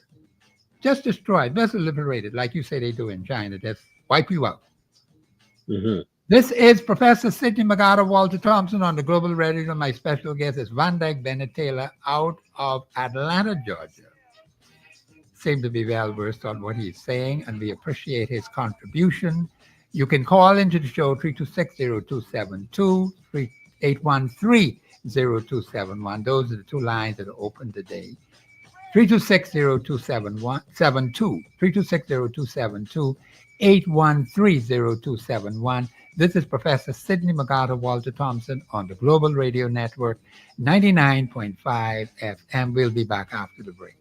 just destroyed, just liberated, like you say they do in China, just wipe you out. hmm This is Professor Sidney McGarta Walter Thompson on the Global Radio. My special guest is Van Dyke Bennett Taylor out of Atlanta, Georgia. Seem to be well versed on what he's saying, and we appreciate his contribution. You can call into the show 326-0272, 813-0271. Those are the two lines that are open today. 326-0271, 326-0272, 813-0271. This is Professor Sidney McGarta Walter Thompson on the Global Radio Network, 99.5 FM. We'll be back after the break.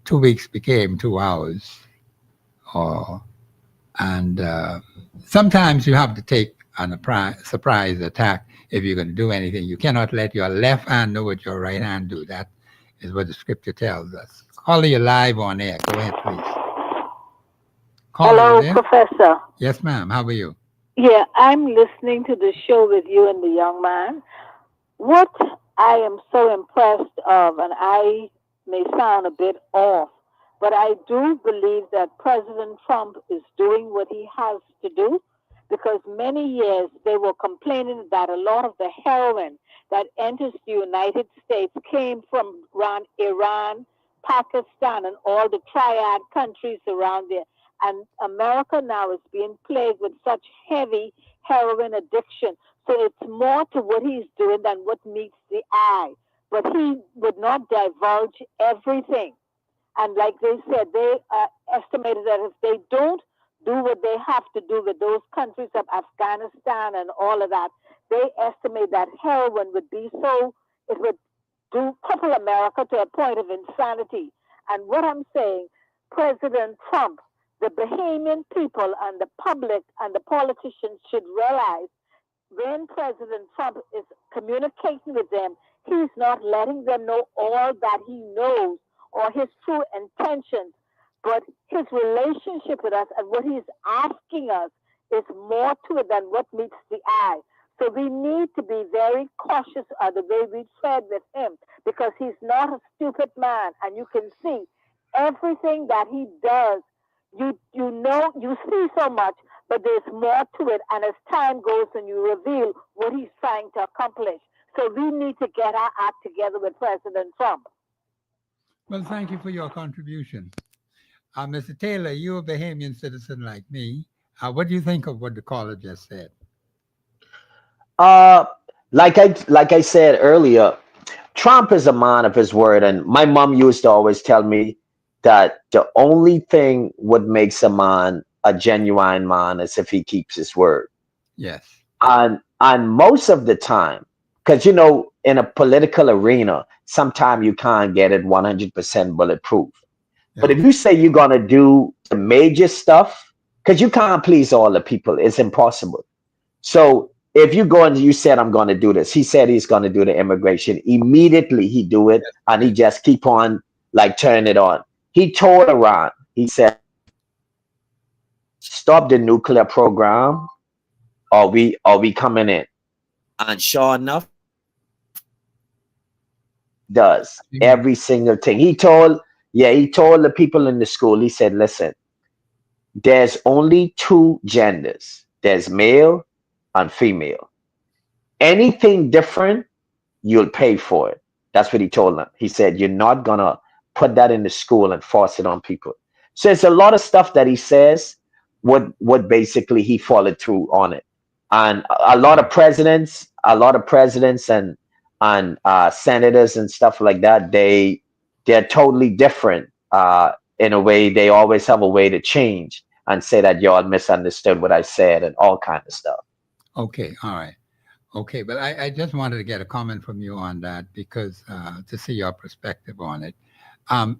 2 weeks became 2 hours. Or and sometimes you have to take a surprise attack if you're going to do anything. You cannot let your left hand know what your right hand do. That is what the scripture tells us. Caller, you live on air. Go ahead, please. Caller, Hello, you there? Professor. Yes, ma'am. How are you? Yeah, I'm listening to the show with you and the young man. What I am so impressed of, and I may sound a bit off, but I do believe that President Trump is doing what he has to do, because many years they were complaining that a lot of the heroin that enters the United States came from Iran, Pakistan, and all the triad countries around there. And America now is being plagued with such heavy heroin addiction. So it's more to what he's doing than what meets the eye. But he would not divulge everything. And like they said, they estimated that if they don't do what they have to do with those countries of Afghanistan and all of that, they estimate that heroin would be so, it would cripple America to a point of insanity. And what I'm saying, President Trump, the Bahamian people and the public and the politicians should realize when President Trump is communicating with them, he's not letting them know all that he knows or his true intentions, but his relationship with us and what he's asking us is more to it than what meets the eye. So we need to be very cautious of the way we tread with him, because he's not a stupid man, and you can see everything that he does. You know, you see so much, but there's more to it. And as time goes and you reveal what he's trying to accomplish. So we need to get our act together with President Trump. Well, thank you for your contribution. Mr. Taylor, you're a Bahamian citizen like me. What do you think of what the caller just said? Like I said earlier, Trump is a man of his word, and my mom used to always tell me that the only thing what makes a man a genuine man is if he keeps his word. Yes. And most of the time, because in a political arena, sometimes you can't get it 100% bulletproof. Yeah. But if you say you're gonna do the major stuff, because you can't please all the people, it's impossible. So if you go and you said, I'm gonna do this, he said he's gonna do the immigration, immediately he do it, and he just keep on like turning it on. He told Iran, he said, stop the nuclear program, or we coming in. And sure enough, does every single thing. He told the people in the school, he said, listen, there's only two genders. There's male and female. Anything different, you'll pay for it. That's what he told them. He said, you're not gonna put that in the school and force it on people. So it's a lot of stuff that he says, what basically he followed through on it. And a lot of presidents and senators and stuff like that, they're totally different in a way. They always have a way to change and say that y'all misunderstood what I said and all kind of stuff. Okay, all right. Okay, but I just wanted to get a comment from you on that, because to see your perspective on it.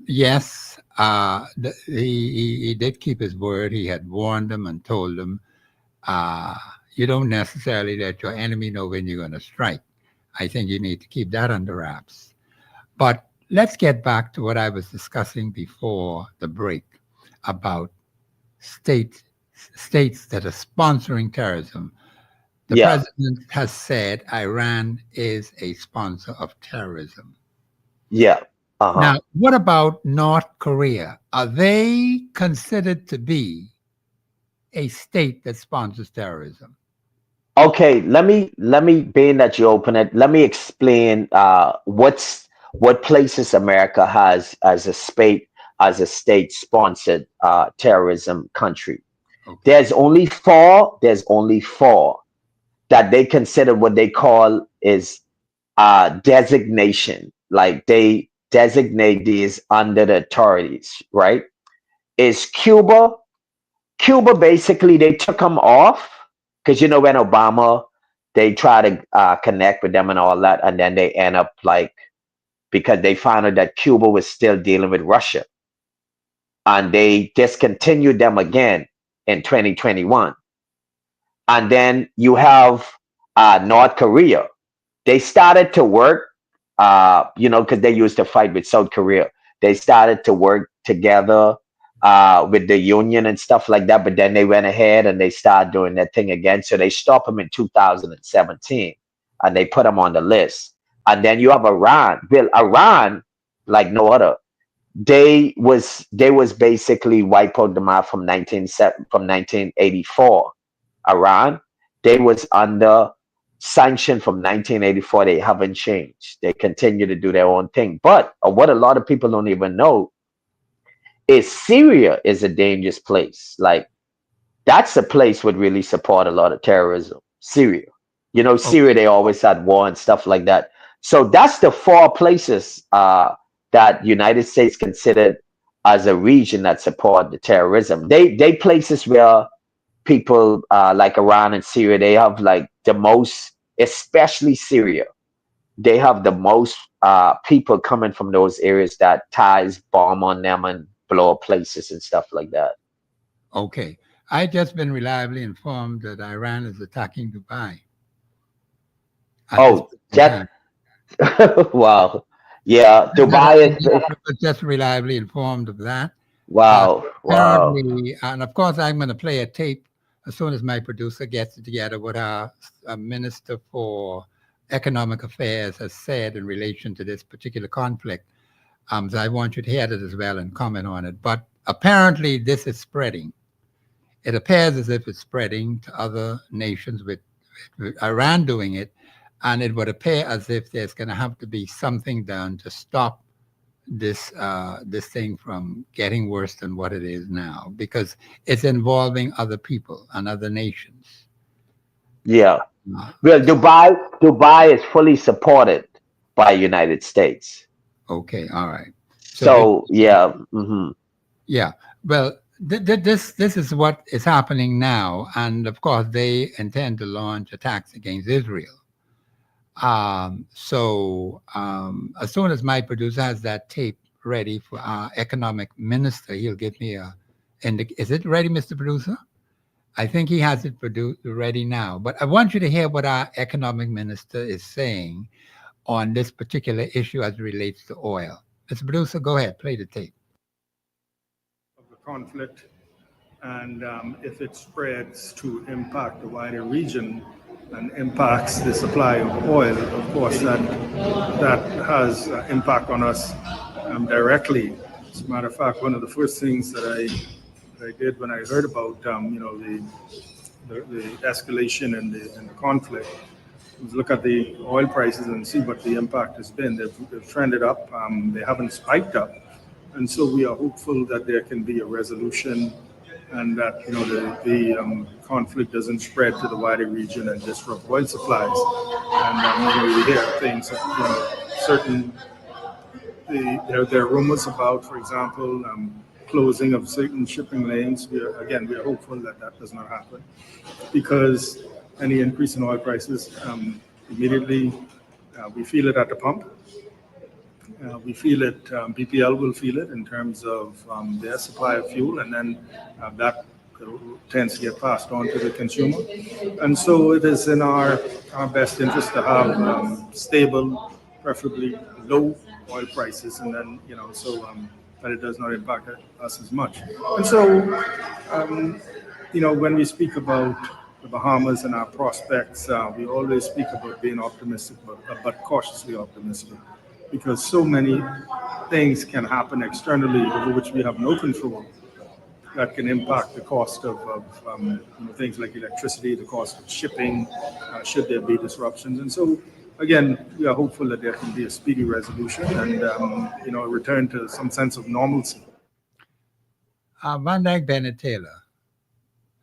Yes, he did keep his word. He had warned them and told them, you don't necessarily let your enemy know when you're going to strike. I think you need to keep that under wraps. But let's get back to what I was discussing before the break about states that are sponsoring terrorism. The president has said Iran is a sponsor of terrorism. Yeah. Now, what about North Korea? Are they considered to be a state that sponsors terrorism? Okay, let me being that you open it, let me explain what places America has as a state sponsored terrorism country. Okay. There's only four that they consider what they call is designation. Like they designate these under the authorities, right? Is Cuba. Cuba, basically, they took them off because, when Obama, they try to connect with them and all that. And then they end up because they found out that Cuba was still dealing with Russia. and they discontinued them again in 2021. And then you have North Korea. They started to work, because they used to fight with South Korea. They started to work together with the union and stuff like that, but then they went ahead and they started doing that thing again. So they stopped them in 2017 and they put them on the list. And then you have Iran. Well, Iran, like no other, they was basically wiped out the map from 1984. Iran, they was under sanction from 1984. They haven't changed. They continue to do their own thing. But what a lot of people don't even know is Syria is a dangerous place. Like, that's a place would really support a lot of terrorism. Syria, Syria, they always had war and stuff like that. So that's the 4 places that United States considered as a region that support the terrorism. They places where people like Iran and Syria, they have like the most, especially Syria, they have the most people coming from those areas that ties bomb on them and blow up places and stuff like that. Okay. I just been reliably informed that Iran is attacking Dubai. Wow. Yeah, Dubai is just reliably informed of that. Wow. Wow. And of course, I'm going to play a tape as soon as my producer gets it together what our Minister for Economic Affairs has said in relation to this particular conflict. So I want you to hear it as well and comment on it. But apparently this is spreading. It appears as if it's spreading to other nations with Iran doing it. And it would appear as if there's going to have to be something done to stop this thing from getting worse than what it is now, because it's involving other people and other nations. Yeah. Well, Dubai is fully supported by United States. Okay. All right. So yeah. Mm-hmm. Yeah. Well, this is what is happening now. And of course, they intend to launch attacks against Israel. So as soon as my producer has that tape ready for our economic minister, he'll give me is it ready, Mr. Producer? I think he has it ready now. But I want you to hear what our economic minister is saying on this particular issue as it relates to oil. Mr. Producer, go ahead, play the tape. Of the conflict, and if it spreads to impact the wider region and impacts the supply of oil, of course, that has impact on us directly. As a matter of fact, one of the first things that I did when I heard about the escalation and the conflict was look at the oil prices and see what the impact has been. They've trended up. They haven't spiked up, and so we are hopeful that there can be a resolution, and that the conflict doesn't spread to the wider region and disrupt oil supplies. And we hear things, certain. There are rumors about, for example, closing of certain shipping lanes. We are hopeful that does not happen, because any increase in oil prices, immediately we feel it at the pump. We feel it, BPL will feel it in terms of their supply of fuel, and then that tends to get passed on to the consumer. And so it is in our best interest to have stable, preferably low oil prices, and then, so that it does not impact us as much. And so, when we speak about the Bahamas and our prospects, we always speak about being optimistic, but cautiously optimistic, because so many things can happen externally over which we have no control that can impact the cost of things like electricity, the cost of shipping, should there be disruptions. And so, again, we are hopeful that there can be a speedy resolution and, a return to some sense of normalcy. Van Dyke Bennett Taylor,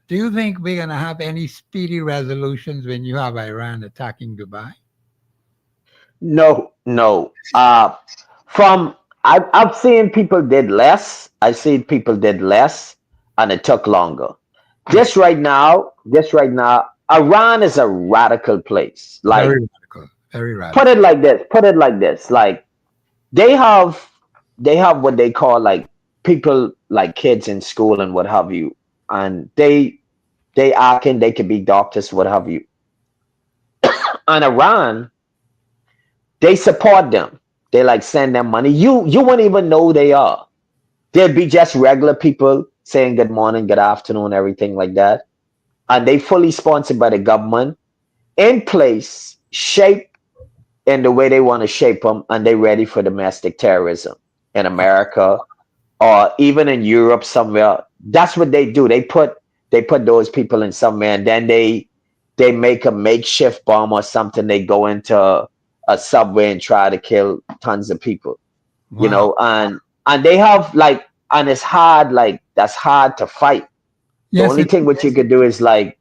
do you think we're going to have any speedy resolutions when you have Iran attacking Dubai? No. I've seen people did less. I've seen people did less, and it took longer. Just right now, Iran is a radical place. Like, very radical. Put it like this. Like, they have what they call like people like kids in school and what have you, and they acting, they could be doctors, what have you. And Iran, they support them. They like send them money. You wouldn't even know they are. They'd be just regular people saying good morning, good afternoon, everything like that. And they fully sponsored by the government, in place, shaped in the way they want to shape them, and they ready for domestic terrorism in America or even in Europe somewhere. That's what they do. They put those people in somewhere, and then they make a makeshift bomb or something. They go into a subway and try to kill tons of people. Wow. You know, and they have like, and it's hard, like that's hard to fight. The Yes, only thing what you could do is like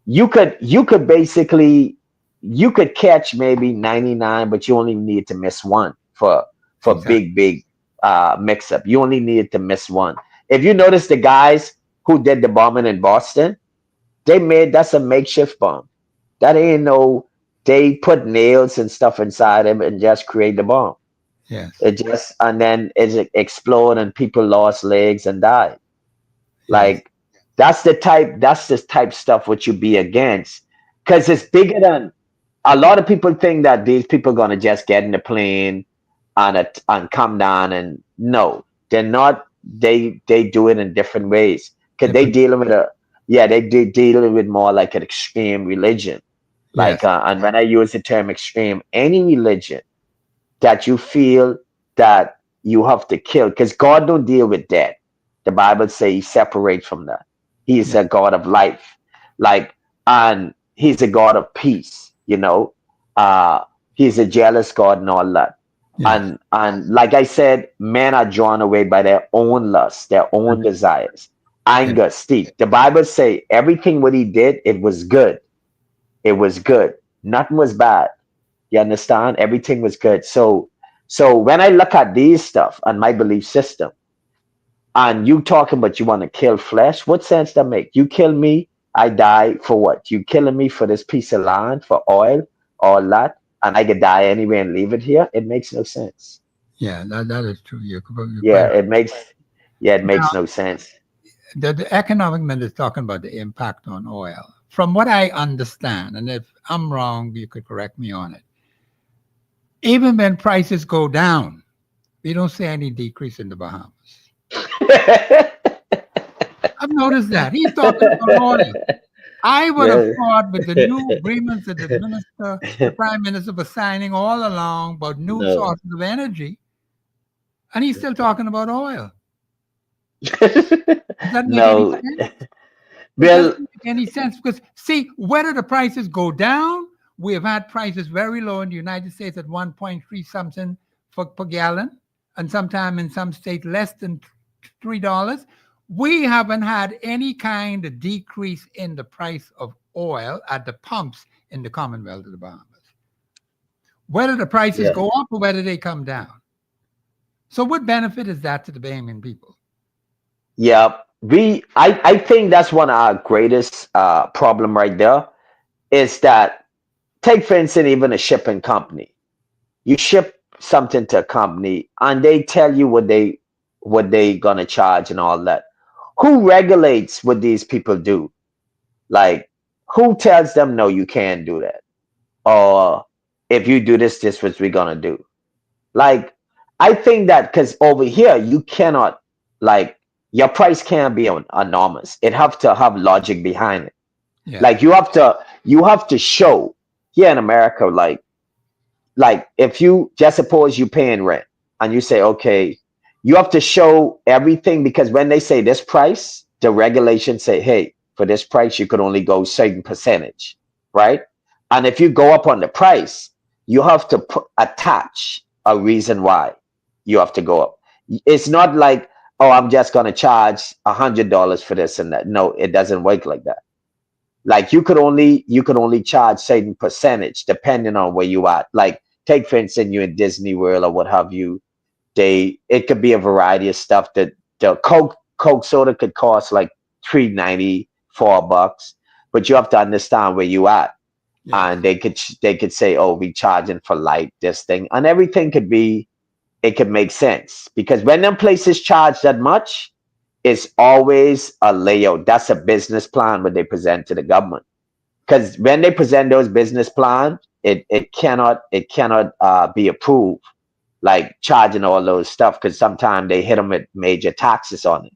you could basically you could catch maybe 99, but you only need to miss one for Exactly. big mix up. You only needed to miss one. If you notice the guys who did the bombing in Boston, that's a makeshift bomb. That ain't no, they put nails and stuff inside him and just create the bomb. Yes. It just, and then it exploded and people lost legs and died. Like that's the type stuff what you be against, because it's bigger than, a lot of people think that these people gonna just get in the plane and come down, and no, they're not. They do it in different ways, because they dealing with they dealing with more like an extreme religion. Like and when I use the term extreme, any religion that you feel that you have to kill, because God don't deal with death. The Bible says he separates from that. He's a God of life, like, and he's a God of peace. You know, he's a jealous God and all that. And like I said, men are drawn away by their own lusts, their own desires, anger, Steve. The Bible say everything what he did, it was good. It was good. Nothing was bad. You understand? Everything was good. So when I look at these stuff and my belief system, and you talking about you want to kill flesh, what sense that make? You kill me, I die for what? You killing me for this piece of land, for oil, all that, and I could die anyway and leave it here? It makes no sense. Yeah, that is true. You're Yeah, quite it makes now, no sense. the economic man is talking about the impact on oil. From what I understand, and if I'm wrong, you could correct me on it. Even when prices go down, we don't see any decrease in the Bahamas. I've noticed that. He's talking about oil. I would have thought with the new agreements that the prime minister was signing all along about new sources of energy, and he's still talking about oil. Does that make any sense? It doesn't make any sense, because see, whether the prices go down, we have had prices very low in the United States at 1.3 something per gallon, and sometime in some states less than $3. We haven't had any kind of decrease in the price of oil at the pumps in the Commonwealth of the Bahamas. Whether the prices go up or whether they come down. So what benefit is that to the Bahamian people? Yeah, I think that's one of our greatest problem right there, is that, take for instance, even a shipping company. You ship something to a company and they tell you what they gonna charge and all that. Who regulates what these people do? Like, who tells them no, you can't do that? Or if you do this, this what we're gonna do. Like, I think that because over here you cannot, like, your price can't be enormous. It have to have logic behind it. Yeah. Like you have to show here in America, like if you just suppose you paying rent and you say, okay, you have to show everything, because when they say this price, the regulations say, hey, for this price, you could only go certain percentage, right? And if you go up on the price, you have to attach a reason why you have to go up. It's not like, oh, I'm just going to charge $100 for this and that. No, it doesn't work like that. Like you could only charge certain percentage depending on where you are. Like, take for instance, you're in Disney World or what have you. It could be a variety of stuff. That the Coke soda could cost like $3.90, $4, but you have to understand where you at. Yeah. And they could say, oh, we charging for light, this thing, and everything could be it could make sense. Because when them places charge that much, it's always a layout. That's a business plan when they present to the government. Because when they present those business plans, it cannot be approved, like charging all those stuff, because sometimes they hit them with major taxes on it.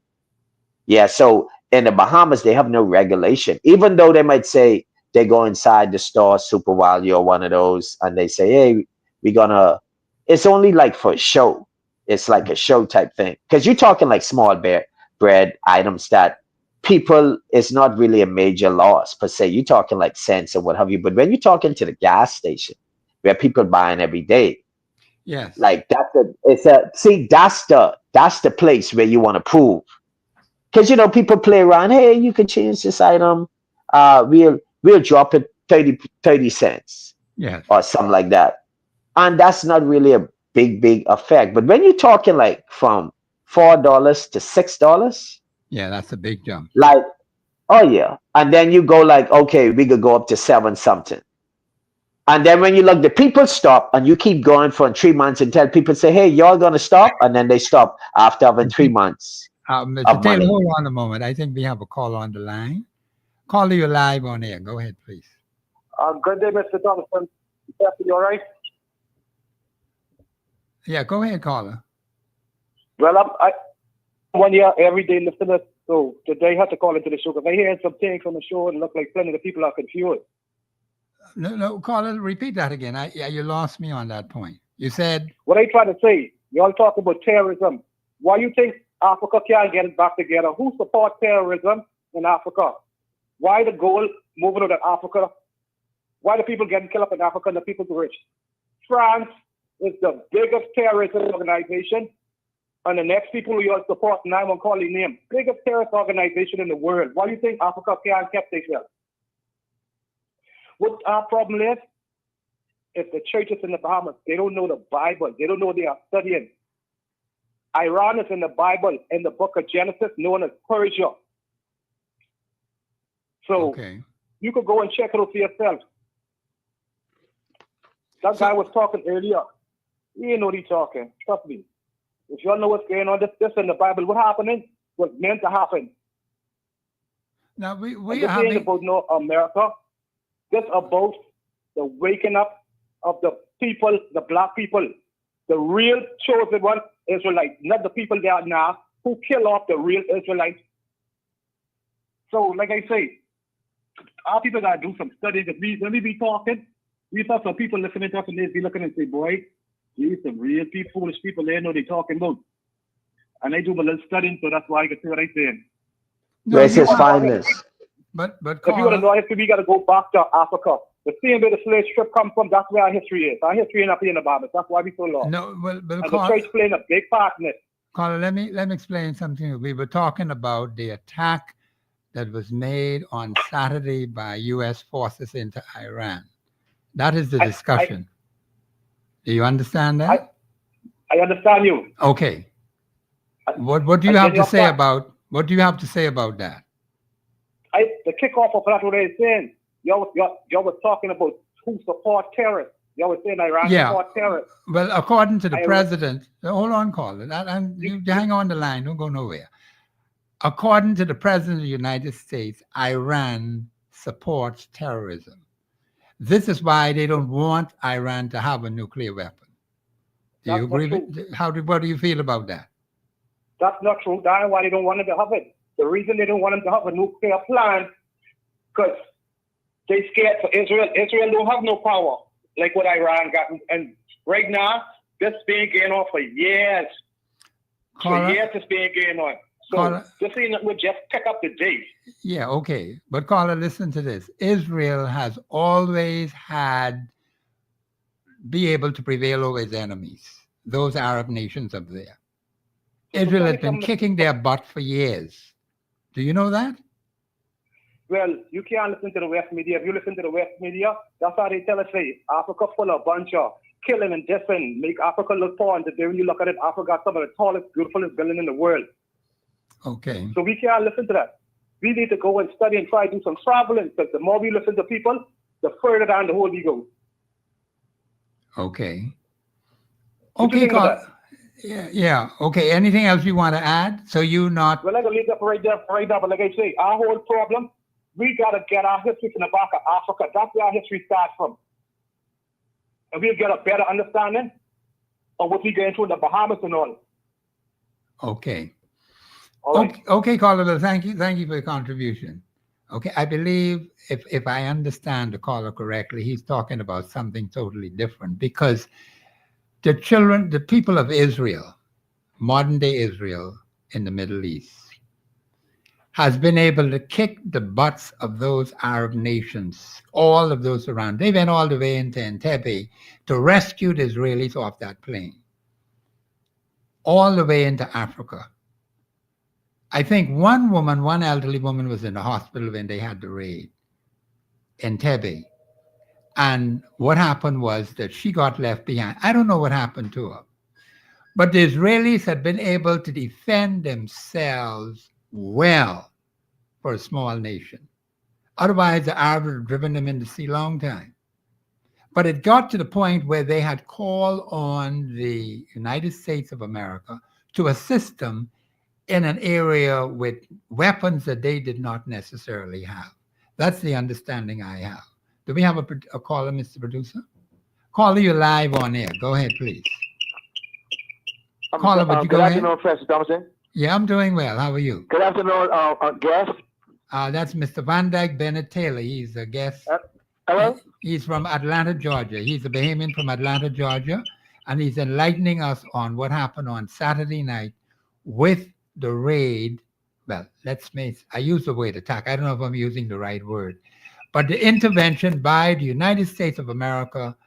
Yeah, so in the Bahamas, they have no regulation. Even though they might say they go inside the store, Super Value or one of those, and they say, hey, it's only like for a show. It's like a show type thing. Because you're talking like small bread items that people, it's not really a major loss per se. You're talking like cents or what have you. But when you're talking to the gas station where people buying every day, Yes. like that's the place where you want to prove. Because people play around. Hey, you can change this item. We'll drop it 30 cents. Yes. Or something like that. And that's not really a big effect. But when you're talking like from $4 to $6, yeah, that's a big jump. Like, oh yeah. And then you go like, okay, we could go up to 7 something. And then when you look, the people stop, and you keep going for 3 months until people say, hey, y'all gonna stop? And then they stop after having 3 months. Mr. Taylor, hold on a moment. I think we have a call on the line. Caller, you're live on air. Go ahead, please. Good day, Mr. Thompson. You all right? Yeah, go ahead, caller. Well, I'm one year everyday listener, so today I have to call into the show because I hear some things from the show and look like plenty of people are confused. No, caller, repeat that again. You lost me on that point. You said what I try to say. You all talk about terrorism. Why you think Africa can't get it back together? Who supports terrorism in Africa? Why the goal moving out of Africa? Why the people getting killed up in Africa and the people rich? France is the biggest terrorism organization, and the next people you all support, and I won't call your name, biggest terrorist organization in the world. Why do you think Africa can't keep themselves? What our problem is, if the churches in the Bahamas, they don't know the Bible, they don't know they are studying. Iran is in the Bible, in the book of Genesis, known as Persia. So you could go and check it out for yourself. That guy was talking earlier. He didn't know what he's talking. Trust me. If you all know what's going on, this in the Bible, what happening was meant to happen. Now we ain't about no America. This about the waking up of the people, the black people, the real chosen one, Israelites, not the people there now who kill off the real Israelites. So, like I say, our people gotta do some studying. When we be talking, we saw some people listening to us and they be looking and say, boy, these some real people, foolish people, they know they talking about. And they do a little studying, so that's why I can say what I'm saying. Where's his fineness? But if you want to know history, we got to go back to Africa. The same where the slave strip come from, that's where our history is. Our history ain't up here in the Bible. That's why we so lost. No, but and the church playing a big part in it. Carla, let me explain something. We were talking about the attack that was made on Saturday by U.S. forces into Iran. That is the discussion. Do you understand that? I understand you. Okay. What do you have to say about that? The kickoff of that, what I was saying, y'all was talking about who support terrorists. Y'all was saying Iran support terrorists. Well, according to the president, hold on, caller, and you hang on the line, don't go nowhere. According to the president of the United States, Iran supports terrorism. This is why they don't want Iran to have a nuclear weapon. Do you agree? What do you feel about that? That's not true. That's why they don't want them to have it. The reason they don't want them to have a nuclear plant, because they scared for Israel. Israel don't have no power like what Iran got. And right now, this been going on for years. For years it's been going on. So this ain't would just pick up the date. Yeah, okay. But Carla, listen to this. Israel has always be able to prevail over its enemies, those Arab nations up there. Israel has been kicking their butt for years. Do you know that? Well, you can't listen to the West media. If you listen to the West media, that's how they tell us, say, Africa full of a bunch of killing and dissing, make Africa look poor. And then when you look at it, Africa got some of the tallest, beautifulest building in the world. Okay. So we can't listen to that. We need to go and study and try to do some traveling, because the more we listen to people, the further down the hole we go. Okay. Okay, Carla. Yeah. Okay. Anything else you want to add? So you not. Well, I can leave that right there, but like I say, our whole problem, we got to get our history from the back of Africa. That's where our history starts from. And we'll get a better understanding of what we get into in the Bahamas and all. Okay. All right. Okay, caller. Thank you for your contribution. Okay, I believe if I understand the caller correctly, he's talking about something totally different, because the people of Israel, modern day Israel in the Middle East, has been able to kick the butts of those Arab nations, all of those around. They went all the way into Entebbe to rescue the Israelis off that plane, all the way into Africa. I think one elderly woman was in the hospital when they had the raid in Entebbe. And what happened was that she got left behind. I don't know what happened to her. But the Israelis had been able to defend themselves well for a small nation. Otherwise, the Arabs would have driven them in the sea long time. But it got to the point where they had called on the United States of America to assist them in an area with weapons that they did not necessarily have. That's the understanding I have. Do we have a caller, Mr. Producer? Caller, you're live on air. Go ahead, please. Caller, would you go ahead? Good afternoon, Professor Thompson. Yeah, I'm doing well. How are you? Good afternoon, guest. That's Mr. Van Dyke Bennett Taylor. He's a guest. Hello? He's from Atlanta, Georgia. He's a Bahamian from Atlanta, Georgia, and he's enlightening us on what happened on Saturday night with the raid. Well, I use the word attack. I don't know if I'm using the right word, but the intervention by the United States of America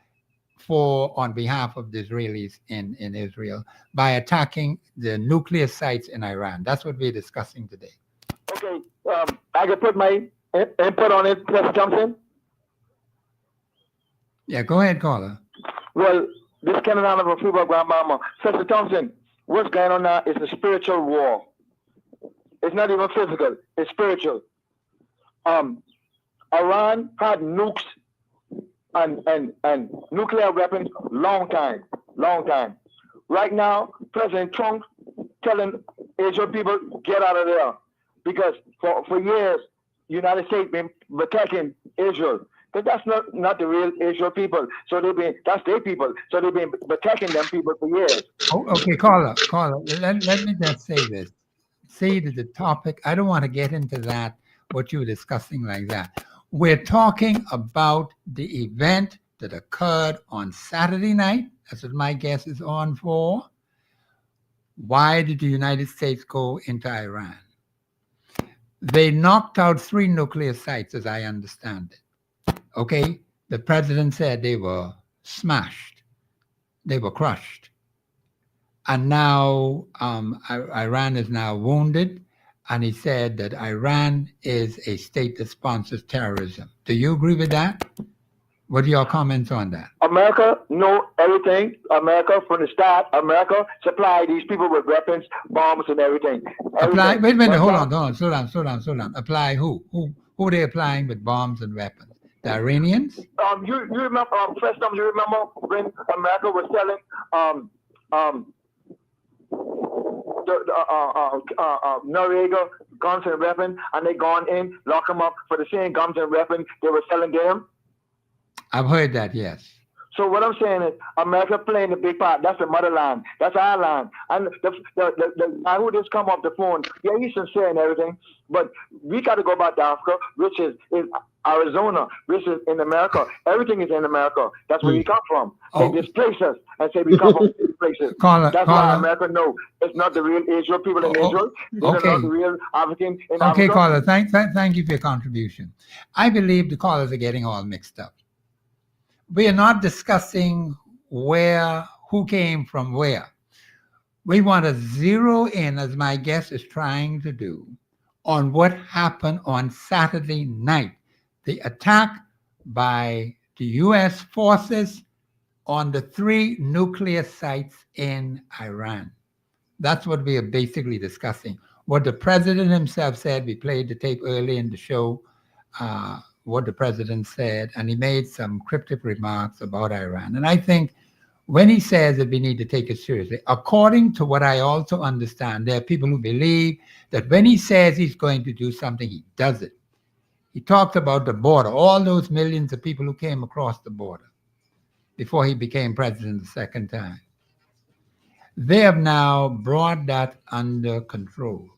on behalf of the Israelis in Israel by attacking the nuclear sites in Iran. That's what we're discussing today. Okay, I can put my input on it, Professor Thompson. Yeah, go ahead, caller. Well, this is Kenneth Allen from Freeburg, Grandmama. Professor Thompson, what's going on now is a spiritual war. It's not even physical, it's spiritual. Iran had nukes and nuclear weapons long time. Right now, President Trump telling Israel people, get out of there. Because for years, United States been protecting Israel. But that's not the real Israel people. So that's their people. So they've been protecting them people for years. Oh, okay, caller. Let me just say this. Say that the topic, I don't want to get into that, what you were discussing like that. We're talking about the event that occurred on Saturday night. That's what my guess is on for. Why did the United States go into Iran? They knocked out 3 nuclear sites, as I understand it. Okay? The president said they were smashed. They were crushed. And now Iran is now wounded. And he said that Iran is a state that sponsors terrorism. Do you agree with that? What are your comments on that? America know everything. America, from the start, America supplied these people with weapons, bombs, and everything. Apply? Wait a minute. Hold on. Slow down. Apply who? Who are they applying with bombs and weapons? The Iranians? You remember, Professor, you remember when America was selling Noriega guns and weapons, and they gone in, lock them up for the same guns and weapons they were selling them? I've heard that, yes. So what I'm saying is, America playing a big part. That's the motherland. That's our land. And the guy who just come off the phone, yeah, he's sincere and everything, but we got to go back to Africa, which is Arizona, which is in America. Everything is in America. That's where we come from. They displace us and say we come from these places. That's why America knows it's not the real Israel people in Israel. They're not the real African in Africa. Okay, caller, thank you for your contribution. I believe the callers are getting all mixed up. We are not discussing who came from where. We want to zero in, as my guest is trying to do, on what happened on Saturday night. The attack by the U.S. forces on the 3 nuclear sites in Iran. That's what we are basically discussing. What the president himself said, we played the tape early in the show, what the president said, and he made some cryptic remarks about Iran. And I think when he says that we need to take it seriously, according to what I also understand, there are people who believe that when he says he's going to do something, he does it. He talked about the border, all those millions of people who came across the border before he became president the second time. They have now brought that under control.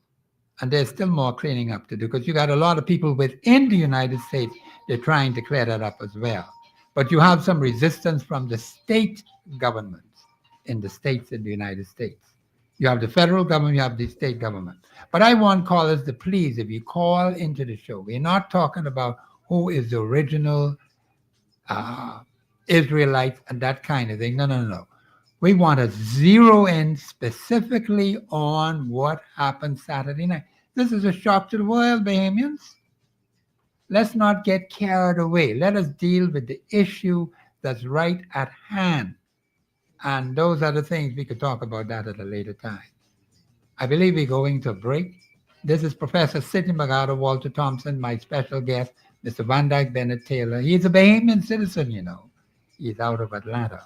And there's still more cleaning up to do because you got a lot of people within the United States, they're trying to clear that up as well. But you have some resistance from the state governments in the states in the United States. You have the federal government, you have the state government. But I want callers to please, if you call into the show, we're not talking about who is the original Israelites and that kind of thing. No. We want to zero in specifically on what happened Saturday night. This is a shock to the world, Bahamians. Let's not get carried away. Let us deal with the issue that's right at hand. And those are the things we could talk about that at a later time. I believe we're going to break. This is Professor Sidney Magado, Walter Thompson, my special guest, Mr. Van Dyke Bennett Taylor. He's a Bahamian citizen, you know. He's out of Atlanta.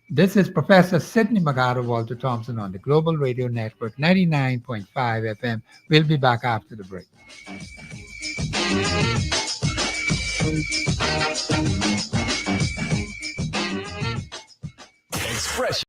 This is Professor Sidney Magado, Walter Thompson on the Global Radio Network, 99.5 FM. We'll be back after the break. Express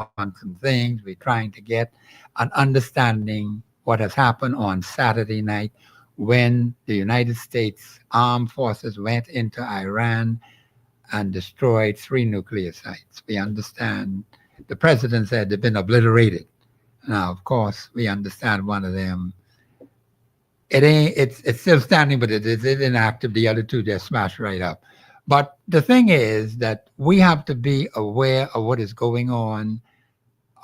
on some things. We're trying to get an understanding what has happened on Saturday night when the United States armed forces went into Iran and destroyed 3 nuclear sites. We understand the president said they've been obliterated. Now, of course, we understand one of them. It's still standing, but it is inactive. The other 2 just smashed right up. But the thing is that we have to be aware of what is going on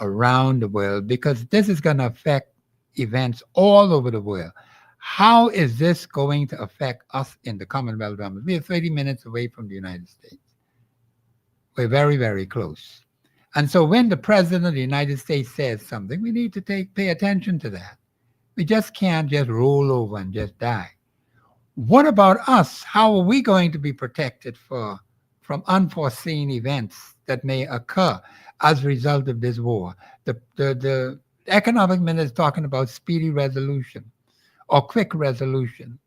around the world, because this is going to affect events all over the world. How is this going to affect us in the Commonwealth of America? We are 30 minutes away from the United States. We're very, very close. And so when the president of the United States says something, we need to pay attention to that. We just can't just roll over and just die. What about us? How are we going to be protected from unforeseen events that may occur as a result of this war? The economic minister is talking about speedy resolution or quick resolution.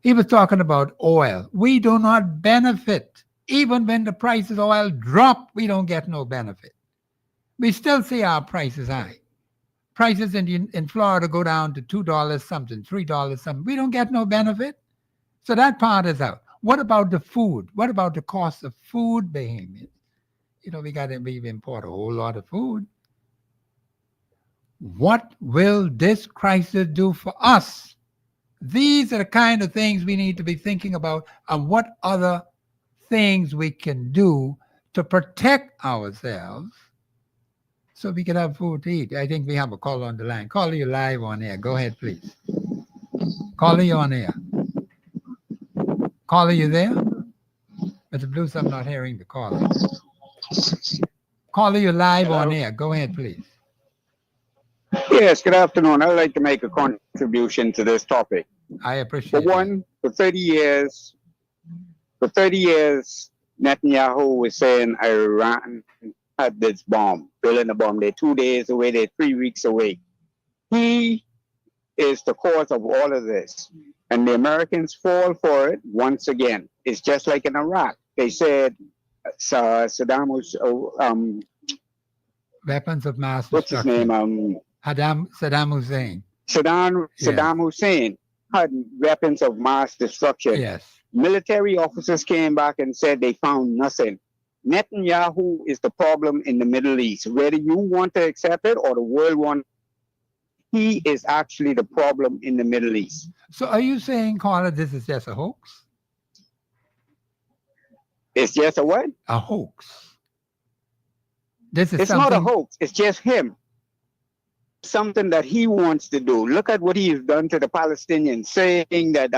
He was talking about oil. We do not benefit. Even when the prices of oil drop, we don't get no benefit. We still see our prices high. Prices in Florida go down to $2 something, $3 something. We don't get no benefit. So that part is out. What about the food? What about the cost of food behavior? We import a whole lot of food. What will this crisis do for us? These are the kind of things we need to be thinking about, and what other things we can do to protect ourselves so we can have food to eat. I think we have a caller on the line. Caller, you live on air. Go ahead, please. Caller, you on air. Caller, you there? Mr. Blues, I'm not hearing the caller. Caller, you live on air. Go ahead, please. Yes, good afternoon. I'd like to make a contribution to this topic. I appreciate it. For one, for 30 years, Netanyahu was saying Iran had this bomb, building a bomb. They're 2 days away, they're 3 weeks away. He is the cause of all of this. And the Americans fall for it once again. It's just like in Iraq. They said Saddam Hussein, weapons of mass what's his destruction. name? Saddam Hussein. Saddam Hussein had weapons of mass destruction. Yes. Military officers came back and said they found nothing. Netanyahu is the problem in the Middle East. Whether you want to accept it or the world wants, he is actually the problem in the Middle East. So are you saying, Carla, this is just a hoax? It's just a what? A hoax. It's not a hoax. It's just him. Something that he wants to do. Look at what he's done to the Palestinians, saying that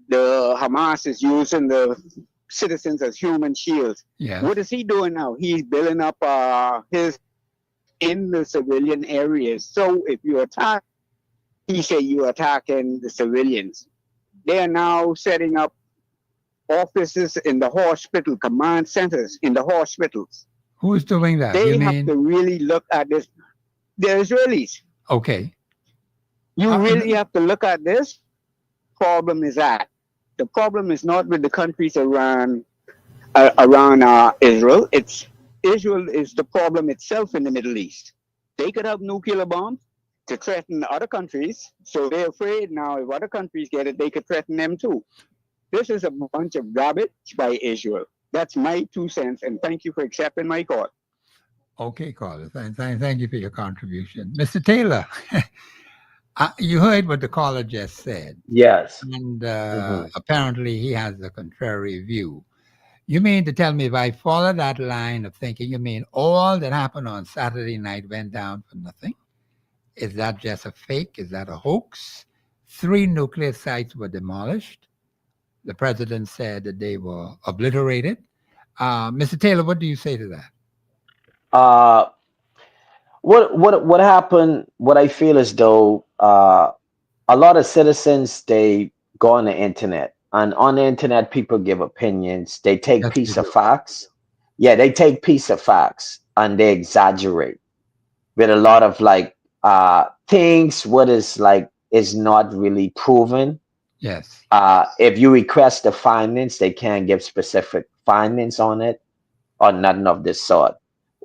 the Hamas is using the citizens as human shields. Yes. What is he doing now? He's building up his in the civilian areas. So if you attack, he say you're attacking the civilians. They are now setting up offices in the hospital, command centers in the hospitals. Who's doing that? They have to really look at this. The Israelis. Okay. You really have to look at this. Problem is that the problem is not with the countries around Israel. It's Israel is the problem itself in the Middle East. They could have nuclear bombs to threaten other countries. So they're afraid now if other countries get it, they could threaten them too. This is a bunch of garbage by Israel. That's my 2 cents. And thank you for accepting my call. Okay, caller. Thank you for your contribution. Mr. Taylor, you heard what the caller just said. Yes. And apparently he has a contrary view. You mean to tell me if I follow that line of thinking, you mean all that happened on Saturday night went down for nothing? Is that just a fake? Is that a hoax? 3 nuclear sites were demolished. The president said that they were obliterated. Mr. Taylor, what do you say to that? What happened? What I feel as though a lot of citizens, they go on the internet, and on the internet people give opinions. They take piece of facts. Yeah, they take piece of facts and they exaggerate with a lot of things. What is is not really proven. Yes. If you request the findings, they can't give specific findings on it or nothing of this sort.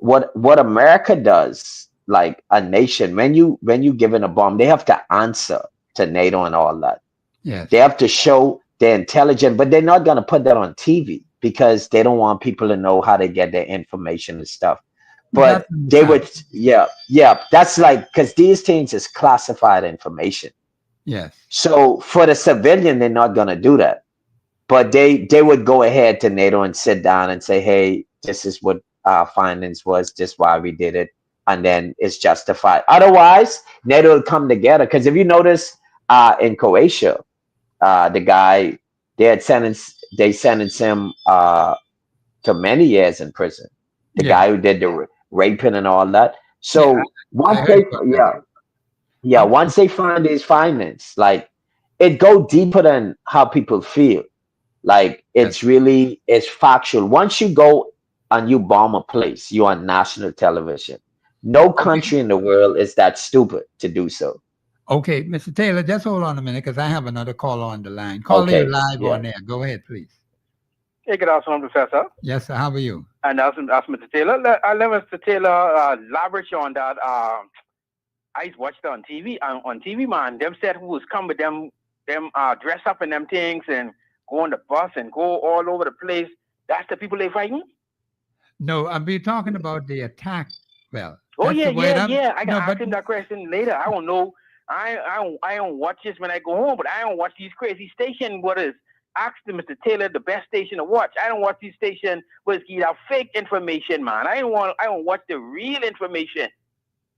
what America does, like a nation, when you given a bomb, they have to answer to NATO and all that. Yes. They have to show they're intelligent, but they're not gonna put that on TV because they don't want people to know how to get their information and stuff. But they would, yeah, that's like, because these things is classified information. Yes. So for the civilian, they're not gonna do that. But they would go ahead to NATO and sit down and say, hey, this is what our findings was, this why we did it, and then it's justified. Otherwise, NATO will come together. Because if you notice, in Croatia, the guy they sentenced him to many years in prison. The guy who did the raping and all that. So once they find these findings, like, it go deeper than how people feel. Like, it's really, it's factual. Once you go and you bomb a place, you're on national television. No country in the world is that stupid to do so. Okay, Mr. Taylor, just hold on a minute, because I have another caller on the line. Caller, you live on air. Go ahead, please. Hey, good afternoon, Professor. Yes, sir. How are you? And that's Mr. Taylor. Let Mr. Taylor elaborate on that. I watched it on TV. On TV, man, them said who was come with them dress up in them things and go on the bus and go all over the place. That's the people they fighting? No, I'll be talking about the attack. Well, I can ask him that question later. I don't know. I don't watch this when I go home, but I don't watch these crazy stations. What is? Ask Mr. Taylor the best station to watch. I don't watch these stations where it's out fake information, man. I don't watch the real information.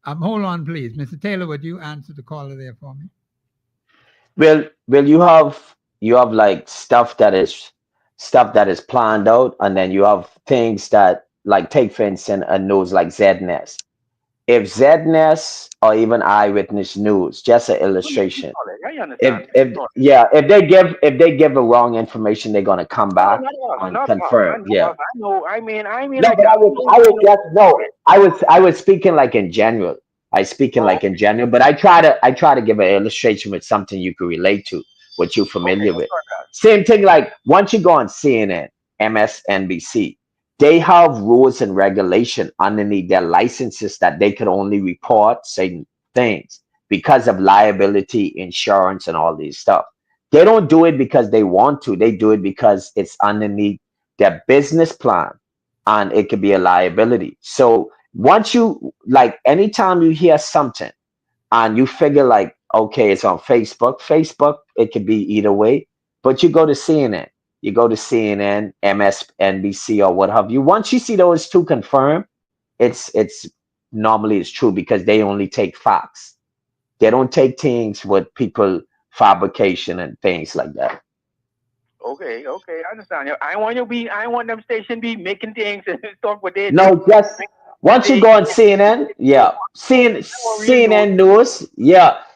Hold on, please, Mr. Taylor. Would you answer the caller there for me? Well, you have like stuff that is planned out, and then you have things that, like, take for instance a news like ZNS. If ZNS or even Eyewitness News, just an illustration. If they give a wrong information, they're gonna come back and confirm. I was speaking like in general. But I try to give an illustration with something you can relate to, what you're familiar with. Same thing, like, once you go on CNN, MSNBC, they have rules and regulation underneath their licenses that they could only report certain things because of liability, insurance, and all these stuff. They don't do it because they want to. They do it because it's underneath their business plan, and it could be a liability. So once you, like, anytime you hear something and you figure like, okay, it's on Facebook, it could be either way, but you go to CNN. You go to CNN, MSNBC, or what have you. Once you see those two confirm, it's normally it's true, because they only take facts. They don't take things with people fabrication and things like that. Okay, I understand. I want them station be making things and talk what they no, just once you go on CNN, CNN News,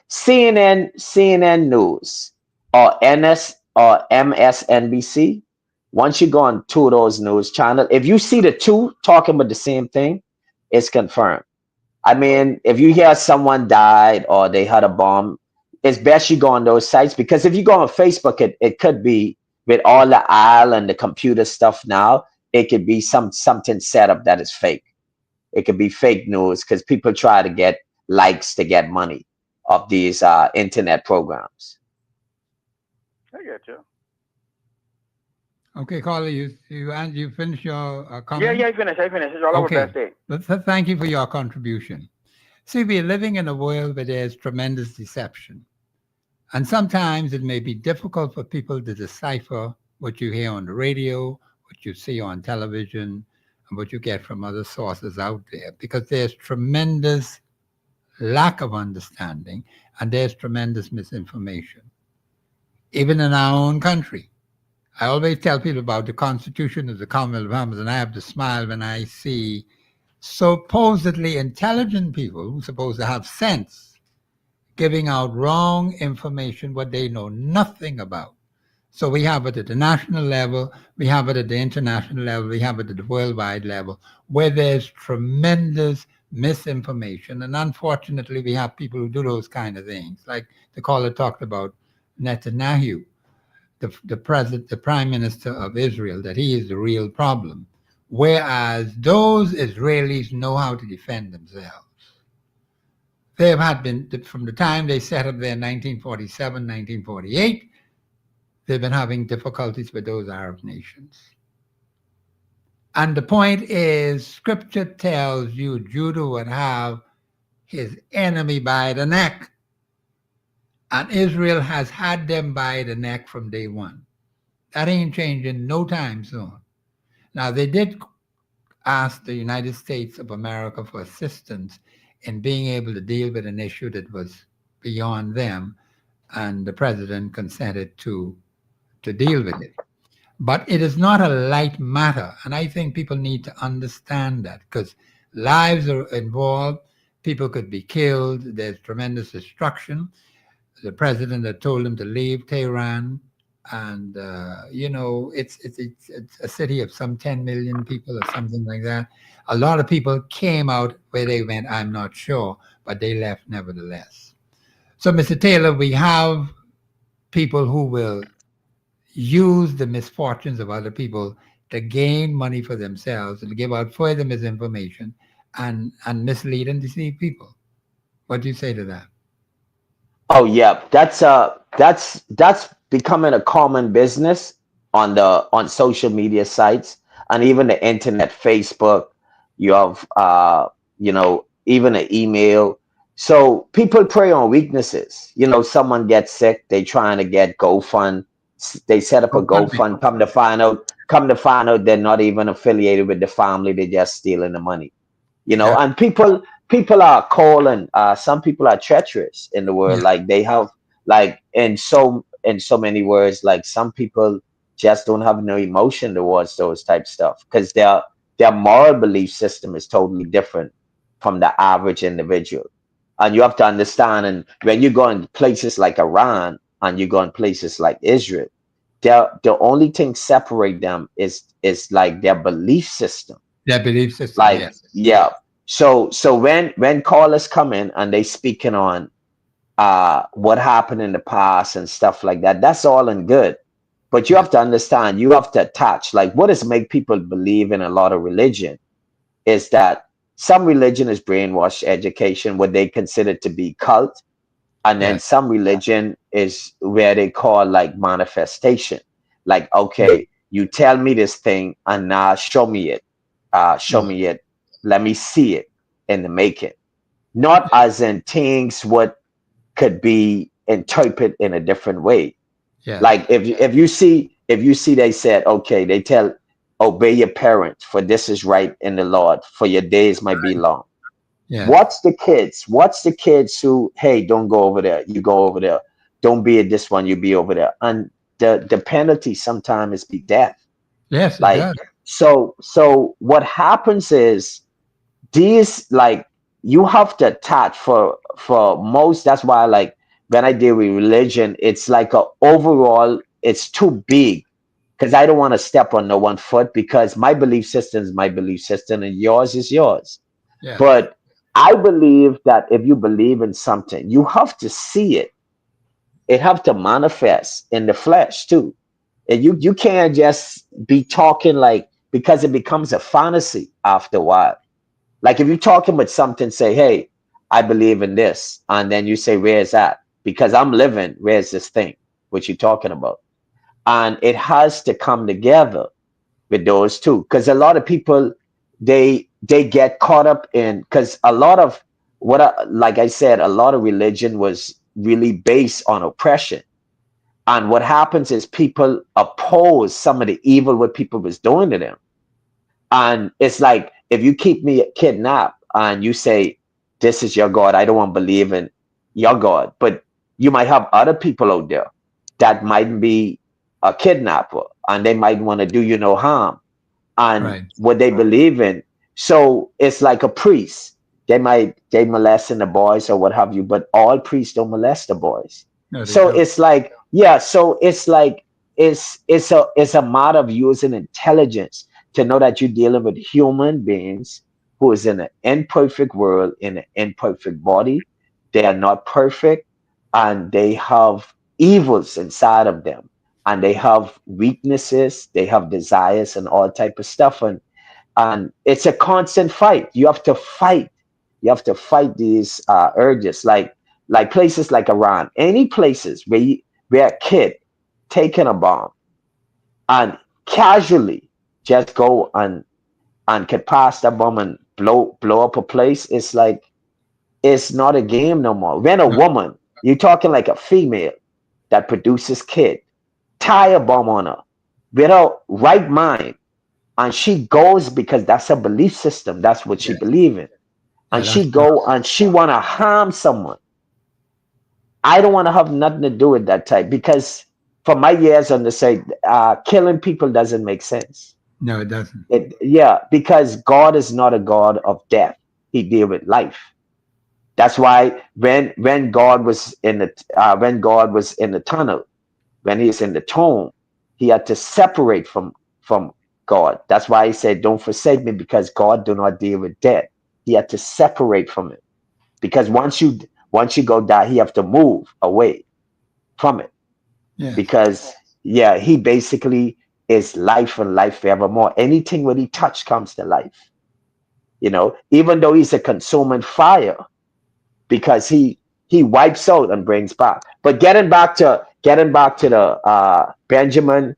CNN News or MSNBC. Once you go on two of those news channels, if you see the two talking about the same thing, it's confirmed. I mean, if you hear someone died or they had a bomb, it's best you go on those sites, because if you go on Facebook, it could be, with all the aisle and the computer stuff now, it could be something set up that is fake. It could be fake news, because people try to get likes to get money of these internet programs. I get you. Okay, caller, you finished your comment? Yeah, I finished. It's all over that day. But thank you for your contribution. See, we're living in a world where there's tremendous deception. And sometimes it may be difficult for people to decipher what you hear on the radio, what you see on television, and what you get from other sources out there, because there's tremendous lack of understanding and there's tremendous misinformation, even in our own country. I always tell people about the Constitution of the Commonwealth of Bahamas, and I have to smile when I see supposedly intelligent people who are supposed to have sense giving out wrong information, what they know nothing about. So we have it at the national level, we have it at the international level, we have it at the worldwide level, where there's tremendous misinformation. And unfortunately, we have people who do those kind of things. Like the caller talked about Netanyahu, the prime minister of Israel, that he is the real problem. whereas those Israelis know how to defend themselves. They have been, from the time they set up there in 1947, 1948, they've been having difficulties with those Arab nations. And the point is, Scripture tells you Judah would have his enemy by the neck. And Israel has had them by the neck from day one. That ain't changing no time soon. Now, they did ask the United States of America for assistance in being able to deal with an issue that was beyond them, and the president consented to deal with it. But it is not a light matter, and I think people need to understand that, because lives are involved, people could be killed, there's tremendous destruction. The president had told them to leave Tehran, and it's a city of some 10 million people or something like that. A lot of people came out. Where they went, I'm not sure, but they left nevertheless. So, Mr. Taylor, we have people who will use the misfortunes of other people to gain money for themselves and to give out further misinformation and mislead and deceive people. What do you say to that? Oh yeah, that's becoming a common business on social media sites and even the internet, Facebook. You have even an email. So people prey on weaknesses. Someone gets sick, they trying to get GoFund. They set up a GoFund. Come to find out, they're not even affiliated with the family. They're just stealing the money. Yeah. And people are calling. Some people are treacherous in the world. Yeah. Like they have, like in so many words, like some people just don't have no emotion towards those type stuff because their moral belief system is totally different from the average individual. And you have to understand, and when you go in places like Iran and you go in places like Israel, the only thing separate them is like their belief system. Their belief system, Like, yes. yeah. So when callers come in and they speaking on what happened in the past and stuff like that, that's all and good. But you have to understand, you have to attach, like what is make people believe in a lot of religion is that some religion is brainwashed education, what they consider to be cult. And then some religion is where they call like manifestation. Like, okay, you tell me this thing and now show me it. Show me it. Let me see it in the making. Not as in things what could be interpreted in a different way. Yeah. Like if you see they said, okay, they tell obey your parents, for this is right in the Lord, for your days might be long. Yeah. What's the kids who, hey, don't go over there, you go over there. Don't be at this one, you be over there. And the penalty sometimes is be death. Yes, like it does. so what happens is these, like, you have to attach for most. That's why, like, when I deal with religion, it's like a overall, it's too big because I don't want to step on no one foot, because my belief system is my belief system and yours is yours. Yeah. But I believe that if you believe in something, you have to see it. It have to manifest in the flesh too. And you can't just be talking, like, because it becomes a fantasy after a while. Like if you're talking with something, say, hey, I believe in this. And then you say, where's that? Because I'm living, where's this thing? What you're talking about? And it has to come together with those two. Because a lot of people, they get caught up in, because a lot of like I said, a lot of religion was really based on oppression. And what happens is people oppose some of the evil what people was doing to them. And it's like, if you keep me kidnapped and you say, this is your God, I don't want to believe in your God. But you might have other people out there that might be a kidnapper and they might want to do you no harm. And what they believe in. So it's like a priest. They molesting the boys or what have you, but all priests don't molest the boys. No, So it's like, yeah, so it's like it's a matter of using intelligence to know that you're dealing with human beings who is in an imperfect world, in an imperfect body. They are not perfect, and they have evils inside of them, and they have weaknesses, they have desires and all type of stuff. And and it's a constant fight. You have to fight. You have to fight these urges, like places like Iran, any places where a kid taking a bomb and casually just go and can pass that bomb and blow up a place. It's like it's not a game no more. When a woman, you're talking like a female that produces kid, tie a bomb on her without right mind, and she goes because that's her belief system. That's what she believe in, and she go and she want to harm someone. I don't want to have nothing to do with that type because for my years on the side, killing people doesn't make sense. No, it doesn't. Because God is not a God of death. He deal with life. That's why when God was in the tunnel, when he's in the tomb, he had to separate from God. That's why he said, "Don't forsake me," because God do not deal with death. He had to separate from it because once you go die, he have to move away from it. Because he basically is life and life forevermore. Anything when he touch comes to life. Even though he's a consuming fire, because he wipes out and brings back. But getting back to the Benjamin,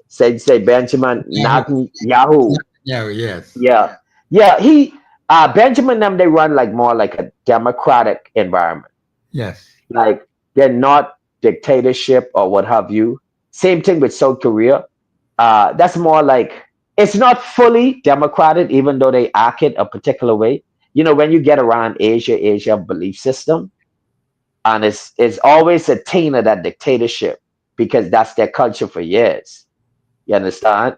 say Benjamin Netanyahu. Yes. He Benjamin them, they run like more like a democratic environment. Yes. Like they're not dictatorship or what have you. Same thing with South Korea. That's more like it's not fully democratic, even though they act it a particular way. When you get around Asia belief system, and it's always a taint of that dictatorship because that's their culture for years. You understand?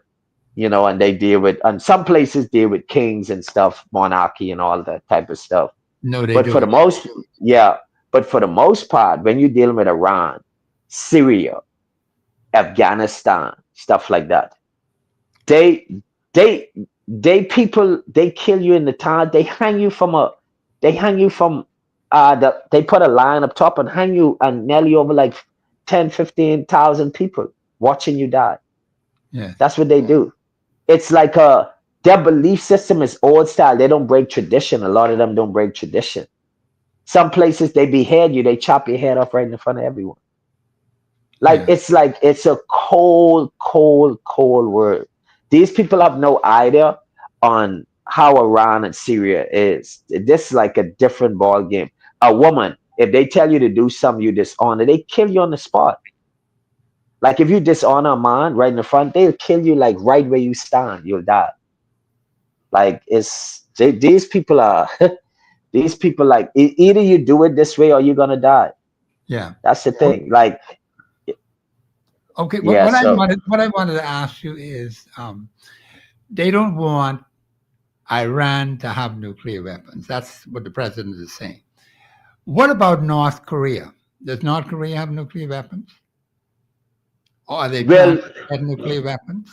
And they and some places deal with kings and stuff, monarchy and all that type of stuff. No, they but don't. But for the most part, when you're dealing with Iran, Syria, Afghanistan, stuff like that, they kill you in the town. They hang you from they put a line up top and hang you and nail you over like 10,000-15,000 people watching you die. Yeah, that's what they do. It's like their belief system is old style. They don't break tradition. A lot of them don't break tradition. Some places they behead you, they chop your head off right in front of everyone. It's a cold world. These people have no idea on how Iran and Syria is. This is like a different ball game. A woman, if they tell you to do something you dishonor, they kill you on the spot. Like if you dishonor a man right in the front, they'll kill you like right where you stand. You'll die. Like these people are these people like either you do it this way or you're gonna die. Yeah, that's the thing. Like, okay, what I wanted to ask you is, they don't want Iran to have nuclear weapons. That's what the president is saying. What about North Korea? Does North Korea have nuclear weapons? Or are they planning to get nuclear weapons?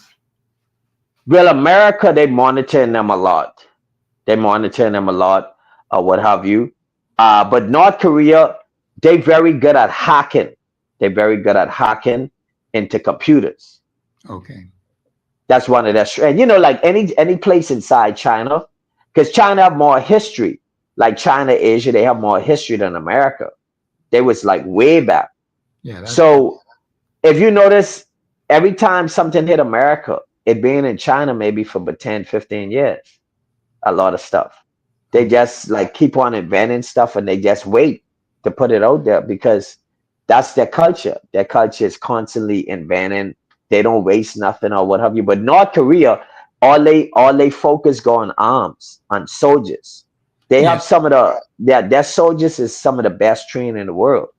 Well, America, they monitoring them a lot. Or what have you. But North Korea, they're very good at hacking. They're very good at hacking into computers. Okay. That's one of their strengths. Like any place inside China, because China have more history. Like China, Asia, they have more history than America. They was like way back. Yeah. So if you notice, every time something hit America, it being in China maybe for about 10, 15 years. A lot of stuff. They just like keep on inventing stuff and they just wait to put it out there because that's their culture. Their culture is constantly inventing. They don't waste nothing or what have you. But North Korea, all they focus go on arms, on soldiers. They have some of their soldiers is some of the best trained in the world.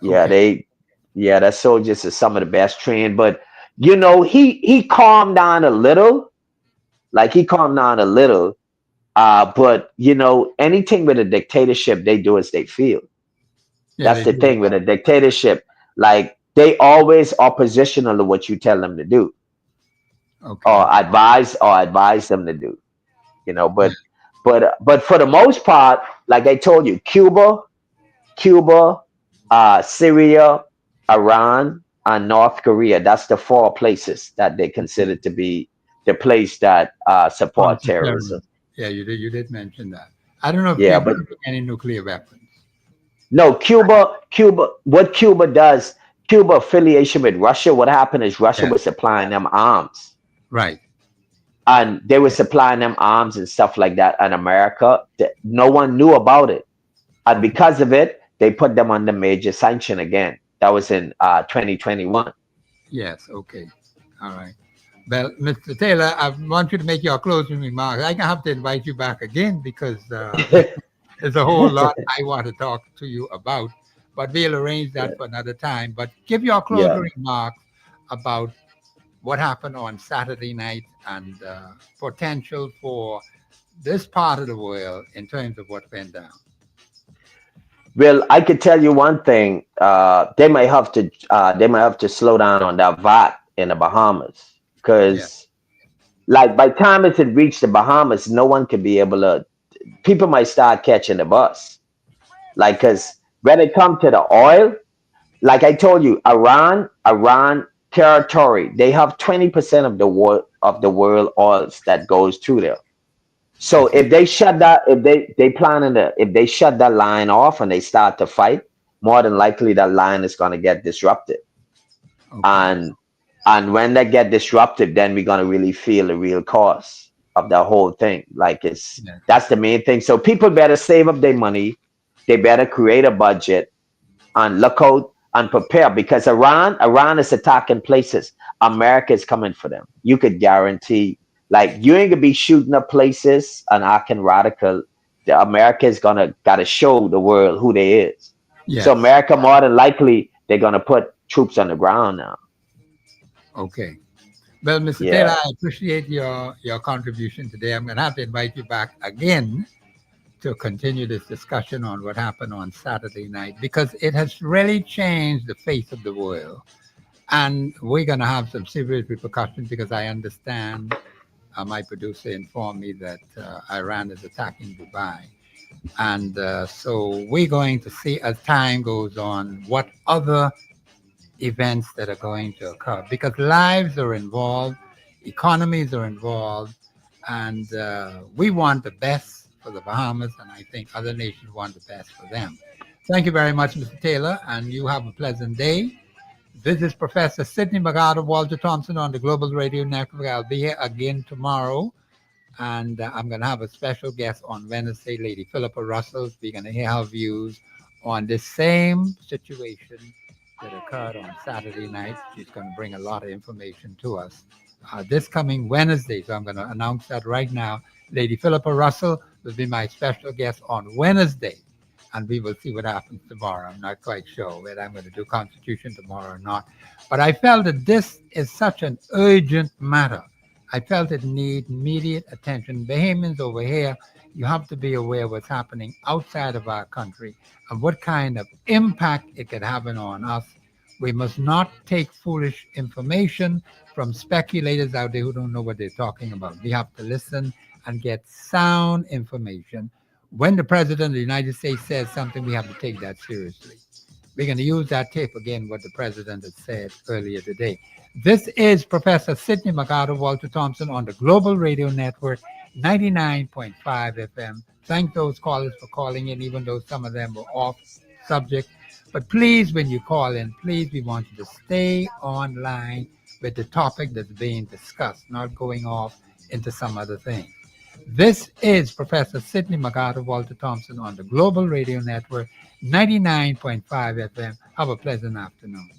Okay. Their soldiers is some of the best trained. But he calmed down a little. Like he calmed down a little. But anything with a dictatorship, they do as they feel. That's the thing with a dictatorship. Like they always oppositional to what you tell them to do. Okay. Or advise them to do. But for the most part, like I told you, Cuba, Syria, Iran, and North Korea, that's the 4 places that they consider to be the place that support terrorism. Yeah, you did mention that. I don't know if Yeah, they're but using any nuclear weapons. no, what Cuba does, Cuba affiliation with Russia, what happened is Russia Yeah. was supplying them arms. Right. And they were supplying them arms and stuff like that in America. No one knew about it. And because of it, they put them under major sanction again. That was in 2021. Yes, okay. All right. Well, Mr. Taylor, I want you to make your closing remarks. I'm going to have to invite you back again because there's a whole lot I want to talk to you about. But we'll arrange that for another time. But give your closing remarks about what happened on Saturday night and potential for this part of the world in terms of what went down. Well, I could tell you one thing. They might have to slow down on that VAT in the Bahamas because, like, by the time it had reached the Bahamas, no one could be able to. People might start catching the bus, like, because when it comes to the oil, like I told you, Iran territory, they have 20% of the world oils that goes through there. So if they shut that, if they shut that line off and they start to fight, more than likely that line is going to get disrupted. Okay. And when they get disrupted, then we're going to really feel the real cost of the whole thing. Like that's the main thing. So people better save up their money. They better create a budget and look out and prepare, because Iran is attacking places. America is coming for them. You could guarantee. Like, you ain't gonna be shooting up places and acting radical. America is gotta show the world who they is. Yes. So America, more than likely, they're gonna put troops on the ground now. Okay. Well, Mr. Taylor, I appreciate your contribution today. I'm gonna have to invite you back again to continue this discussion on what happened on Saturday night, because it has really changed the face of the world. And we're gonna have some serious repercussions, because I understand my producer informed me that Iran is attacking Dubai. And so we're going to see, as time goes on, what other events that are going to occur, because lives are involved, economies are involved, and we want the best for the Bahamas, and I think other nations want the best for them. Thank you very much, Mr. Taylor, and you have a pleasant day. This is Professor Sidney McGarter, Walter Thompson on the Global Radio Network. I'll be here again tomorrow, and I'm going to have a special guest on Wednesday, Lady Philippa Russell. We're going to hear her views on the same situation that occurred on Saturday night. She's going to bring a lot of information to us this coming Wednesday. So I'm going to announce that right now. Lady Philippa Russell will be my special guest on Wednesday. And we will see what happens tomorrow. I'm not quite sure whether I'm going to do Constitution tomorrow or not. But I felt that this is such an urgent matter. I felt it needs immediate attention. Bahamians over here, you have to be aware of what's happening outside of our country and what kind of impact it could have on us. We must not take foolish information from speculators out there who don't know what they're talking about. We have to listen and get sound information. When the President of the United States says something, we have to take that seriously. We're going to use that tape again, what the President has said earlier today. This is Professor Sidney McGarter, Walter Thompson on the Global Radio Network, 99.5 FM. Thank those callers for calling in, even though some of them were off subject. But please, when you call in, please, we want you to stay online with the topic that's being discussed, not going off into some other thing. This is Professor Sidney McGarter, Walter Thompson on the Global Radio Network, 99.5 FM. Have a pleasant afternoon.